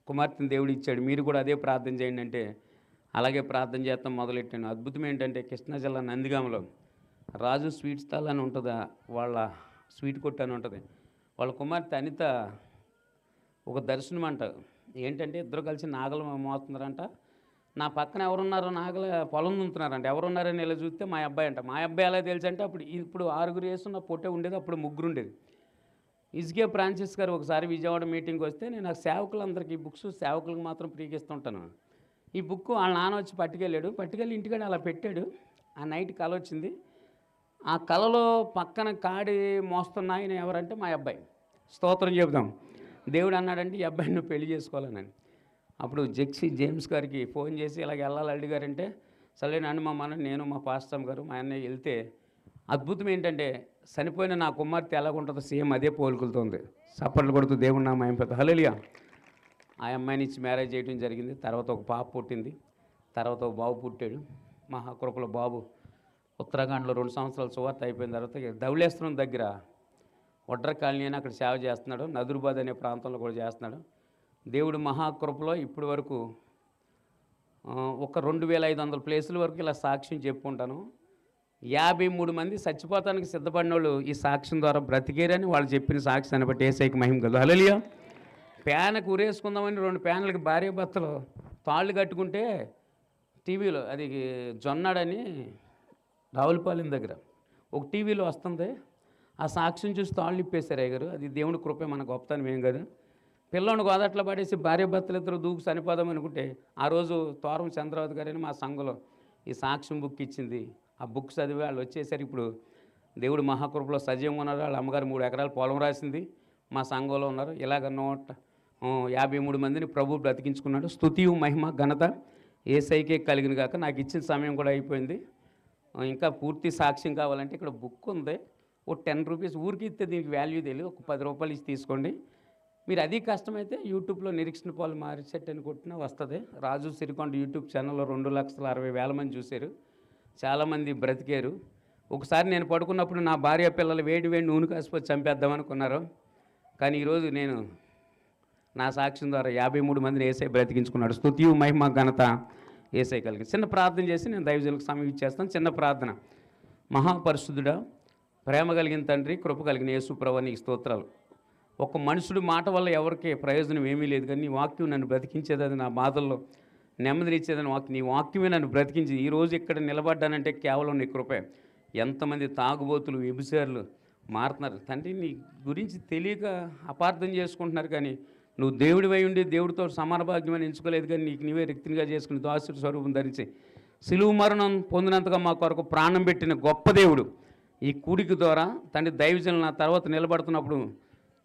కుమార్తెను దేవుడు ఇచ్చాడు, మీరు కూడా అదే ప్రార్థన చేయండి అంటే అలాగే ప్రార్థన చేస్తాం మొదలెట్టాను. అద్భుతం ఏంటంటే కృష్ణా జిల్లా నందిగామలో రాజు స్వీట్ స్టాల్ అని ఉంటుందా, వాళ్ళ స్వీట్ కొట్టు అని ఉంటుంది, వాళ్ళ కుమార్తె అనిత ఒక దర్శనం అంట. ఏంటంటే ఇద్దరు కలిసి నాగలు మోస్తున్నారంట. నా పక్కన ఎవరున్నారో నాగల పొలం దున్నుతున్నారంట. ఎవరున్నారని ఇలా చూస్తే మా అబ్బాయి అంట. మా అబ్బాయి ఎలా తెలిసి అంటే ఇప్పుడు 6 వేసున్న పొట్టే ఉండేది, అప్పుడు 3 ఉండేది. ఇజ్గే ఫ్రాన్సిస్ గారు ఒకసారి విజయవాడ మీటింగ్కి వస్తే నేను ఆ సేవకులందరికీ బుక్స్ సేవకులకు మాత్రం ప్రీకిస్తుంటాను. ఈ బుక్ వాళ్ళ నాన్న వచ్చి పట్టుకెళ్ళి ఇంటికాడ అలా పెట్టాడు. ఆ నైట్ కల వచ్చింది. ఆ కలలో పక్కన కాడి మోస్తున్న ఆయన ఎవరంటే మా అబ్బాయి. స్తోత్రం చెబుదాం. దేవుడు అన్నాడంటే ఈ అబ్బాయిని నువ్వు పెళ్లి చేసుకోవాలని. అప్పుడు జేమ్స్ గారికి ఫోన్ చేసి ఇలాగ వెళ్ళాలి అడిగారంటే, సరే నన్ను నేను మా పాస్టర్ గారు మా అన్నయ్య వెళ్తే, అద్భుతం ఏంటంటే చనిపోయిన నా కుమార్తె ఎలాగుంటుందో సేమ్ అదే పోలుకులుతుంది. చప్పట్లు కొడుతూ దేవుడు నా మహిమ పెద్ద హల్లెలూయా. ఆ అమ్మాయిని ఇచ్చి మ్యారేజ్ చేయడం జరిగింది. తర్వాత ఒక పాప పుట్టింది. తర్వాత ఒక బాబు పుట్టాడు. మహాకృపల బాబు ఉత్తరాఖండ్లో 2 సంవత్సరాలు సువార్త అయిపోయిన తర్వాత ధవళేశ్వరం దగ్గర ఒడ్ర కాలనీ అని అక్కడ సేవ చేస్తున్నాడు. నదురుబాద్ అనే ప్రాంతంలో కూడా చేస్తున్నాడు. దేవుడు మహాకృపలో ఇప్పటి వరకు ఒక 2500 ప్లేసుల వరకు ఇలా సాక్ష్యం చెప్పుకుంటాను. 53 మంది చచ్చిపోతానికి సిద్ధపడిన వాళ్ళు ఈ సాక్ష్యం ద్వారా బ్రతికేరని వాళ్ళు చెప్పిన సాక్ష్యాన్ని బట్టి యేసయ్యకి మహిమ కలుగు. హల్లెలూయా. ప్యాన్కి ఉరేసుకుందామని 2 ప్యాన్లకి భార్య భర్తలు తాళ్ళు కట్టుకుంటే టీవీలో అది జొన్నాడని రావులపాలెం దగ్గర ఒక టీవీలో వస్తుంది. ఆ సాక్ష్యం చూసి తాళ్ళు ఇప్పేశారు అయ్యగారు. అది దేవుని కృపే, మన గొప్పతనం ఏం కాదు. పిల్లోని గోదట్లో పడేసి భార్య భర్తలు ఇద్దరు దూకు చనిపోదాం అనుకుంటే ఆ రోజు తోరం చంద్రవతి గారని మా సంఘంలో ఈ సాక్ష్యం బుక్ ఇచ్చింది. ఆ బుక్ చదివి వాళ్ళు వచ్చేసరికి ఇప్పుడు దేవుడు మహాకృపలో సజీవంగా ఉన్నారు. వాళ్ళ అమ్మగారు 3 ఎకరాల పొలం రాసింది, మా సంఘంలో ఉన్నారు. ఇలాగ 153 మందిని ప్రభు బ్రతికించుకున్నాడు. స్తుతి మహిమ ఘనత యేసయ్యకే కలిగిన గాక. నాకు ఇచ్చిన సమయం కూడా అయిపోయింది. ఇంకా పూర్తి సాక్ష్యం కావాలంటే ఇక్కడ బుక్ ఉంది. ఓ 10 రూపీస్ ఊరికి ఇస్తే దీనికి వాల్యూ తెలియదు, ఒక 10 రూపాయలు ఇచ్చి తీసుకోండి. మీరు అది కష్టమైతే యూట్యూబ్లో నిరీక్షణ పాలు మారిచెట్టు అని కొట్టినా వస్తుంది. రాజు సిరికొండ యూట్యూబ్ ఛానల్లో 2,60,000 మంది చూశారు. చాలామంది బ్రతికారు. ఒకసారి నేను పడుకున్నప్పుడు నా భార్య పిల్లలు వేడి నూనె కాసిపోయి చంపేద్దామనుకున్నారు. కానీ ఈరోజు నేను నా సాక్ష్యం ద్వారా 53 మందిని యేసయ్య బ్రతికించుకున్నాడు. స్తుతి మహిమ ఘనత యేసయ్య కలిగి. చిన్న ప్రార్థన చేసి నేను దైవజనులకు సమయం ఇచ్చేస్తాను. చిన్న ప్రార్థన. మహాపరిశుద్ధుడా, ప్రేమ కలిగిన తండ్రి, కృప కలిగిన యేసు ప్రభువా, నీకు స్తోత్రాలు. ఒక మనుషుడి మాట వల్ల ఎవరికి ప్రయోజనం ఏమీ లేదు, కానీ నీ వాక్యం నన్ను బ్రతికించేది, నా బాధల్లో నెమ్మదినిచ్చేదని నీ వాక్యమే నన్ను బ్రతికించి ఈరోజు ఇక్కడ నిలబడ్డానంటే కేవలం నీ కృపే. ఎంతమంది తాగుబోతులు, వ్యభిచారులు మారుతున్నారు తండ్రి, నీ గురించి తెలియక అపార్థం చేసుకుంటున్నారు. కానీ నువ్వు దేవుడివై ఉండి దేవుడితో సమాన భాగ్యమని ఎంచుకోలేదు, కానీ నీకు నీవే రిక్తినిగా చేసుకుని దాసుడి స్వరూపం ధరించి సిలువ మరణం పొందినంతగా మా కొరకు ప్రాణం పెట్టిన గొప్ప దేవుడు. ఈ కూడిక ద్వారా తండ్రి దైవజనులు నా తర్వాత నిలబడుతున్నప్పుడు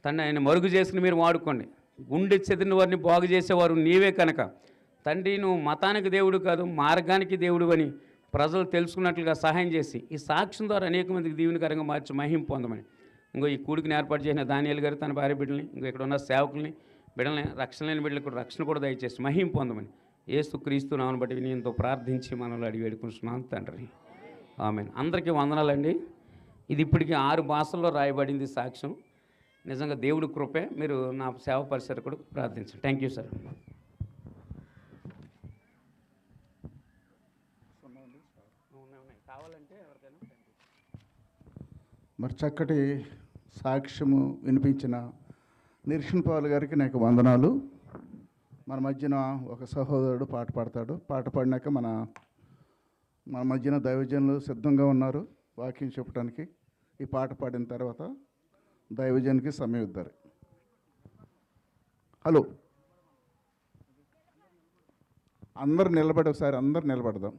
తండ్రి ఆయన మరుగు చేసుకుని మీరు వాడుకోండి. గుండె చెదిరిన వారిని బాగు చేసేవారు నీవే కనుక తండ్రి, నువ్వు మతానికి దేవుడు కాదు, మార్గానికి దేవుడు అని ప్రజలు తెలుసుకున్నట్లుగా సహాయం చేసి ఈ సాక్ష్యం ద్వారా అనేక మందికి దీవెనకరంగా మార్చి మహిమ పొందమని. ఇంకో ఈ కూడికిని ఏర్పాటు చేసిన దానియేలు గారు తన భార్య బిడ్డల్ని, ఇంకో ఇక్కడ ఉన్న సేవకుల్ని, బిడ్డల్ని, రక్షణ లేని బిడ్డలకు రక్షణ కూడా దయచేసి మహిమ పొందమని యేసుక్రీస్తు నామమును బట్టి నేను ప్రార్థించి మనల్ని అడిగి వేడుకుంటున్నాను తండ్రి. ఆమేన్. అందరికీ వందనాలండి. ఇది ఇప్పటికీ 6 భాషల్లో రాయబడింది సాక్ష్యం. నిజంగా దేవుడి కృపే. మీరు నా సేవ పరిసర కూడా ప్రార్థించండి. Thank you sir. కావాలంటే ఎవరికైనా. మరి చక్కటి సాక్ష్యము వినిపించిన నిరీక్షణ పాల్ గారికి నాకు వందనాలు. మన మధ్యన ఒక సహోదరుడు పాట పాడతాడు. పాట పాడినాక మన మధ్యన దైవజనులు సిద్ధంగా ఉన్నారు వాక్యం చెప్పడానికి. ఈ పాట పాడిన తర్వాత దైవజనునికి సమయం ఇద్దారు. హలో. అందరు నిలబడి ఒకసారి అందరు నిలబడదాం.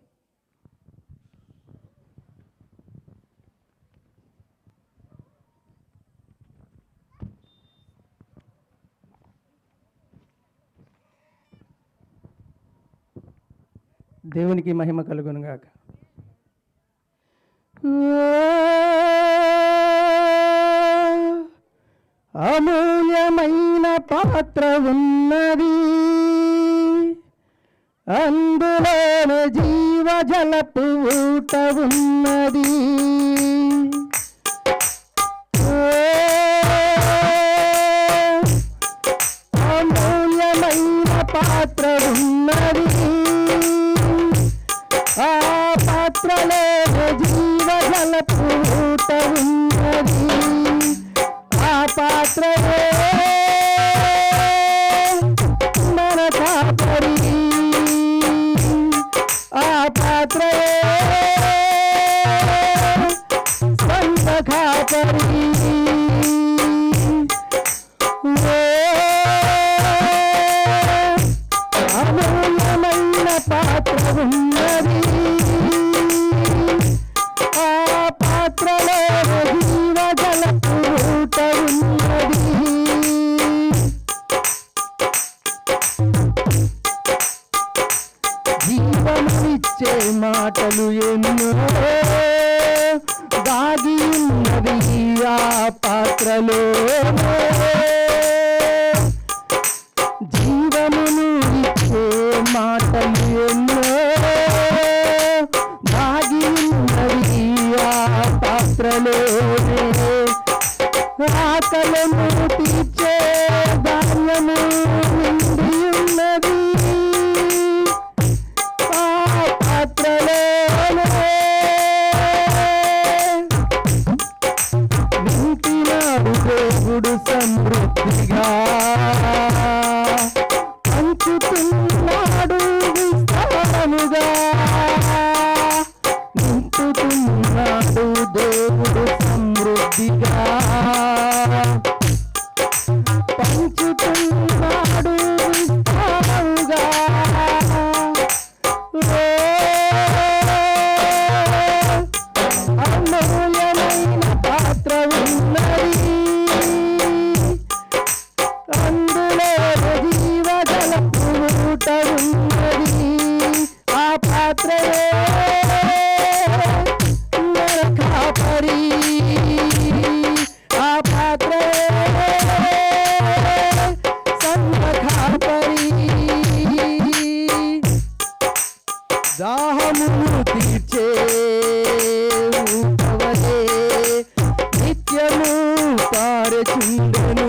దేవునికి మహిమ కలుగునుగాక. అమూల్యమైన పాత్ర ఉన్నది, అందులోనే జీవజలపు ఊట ఉన్నది. అమూల్యమైన పాత్ర ఉన్నది, ఆ పాత్రలో జీవజలపు ఊట ఉన్నది. ఆ పాత్రయే మన కాపరి, ఆ పాత్రయే సంత కాపరి. అమూల్యమైన పాత్ర ఉన్నది, ఆ పాత్రలో జీవజలపు ఊట ఉన్నది. జీవమునిచ్చే మాటలు ఎన్నో దాగి ఉన్నది ఆ పాత్రలో. జీవమును ఇచ్చే మాటలు ఎన్నో దాగి ఉన్నది ఆ పాత్రలో. ఆకలను తీర్చే ధాన్యము నిండి ఉన్నది ఆ పాత్రలోనే. నింపినాడు దేవుడు సమృద్ధిగా, పంచుతున్నాడు విస్తారముగా. నింపుతున్నాడు దేవుడు సమృద్ధిగా, పంచుతున్నాడు విస్తారముగా. అమూల్యమైన పాత్ర ఉన్నది, అందులో జీవజలపు ఊట ఉన్నది. ఆ పాత్రయే మన కాపరి, ఆ పాత్రయే సంత కాపరి. దాహమును తీర్చే ఊటవలే నిత్యము పారచుండెను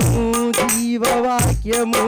జీవవాక్యము.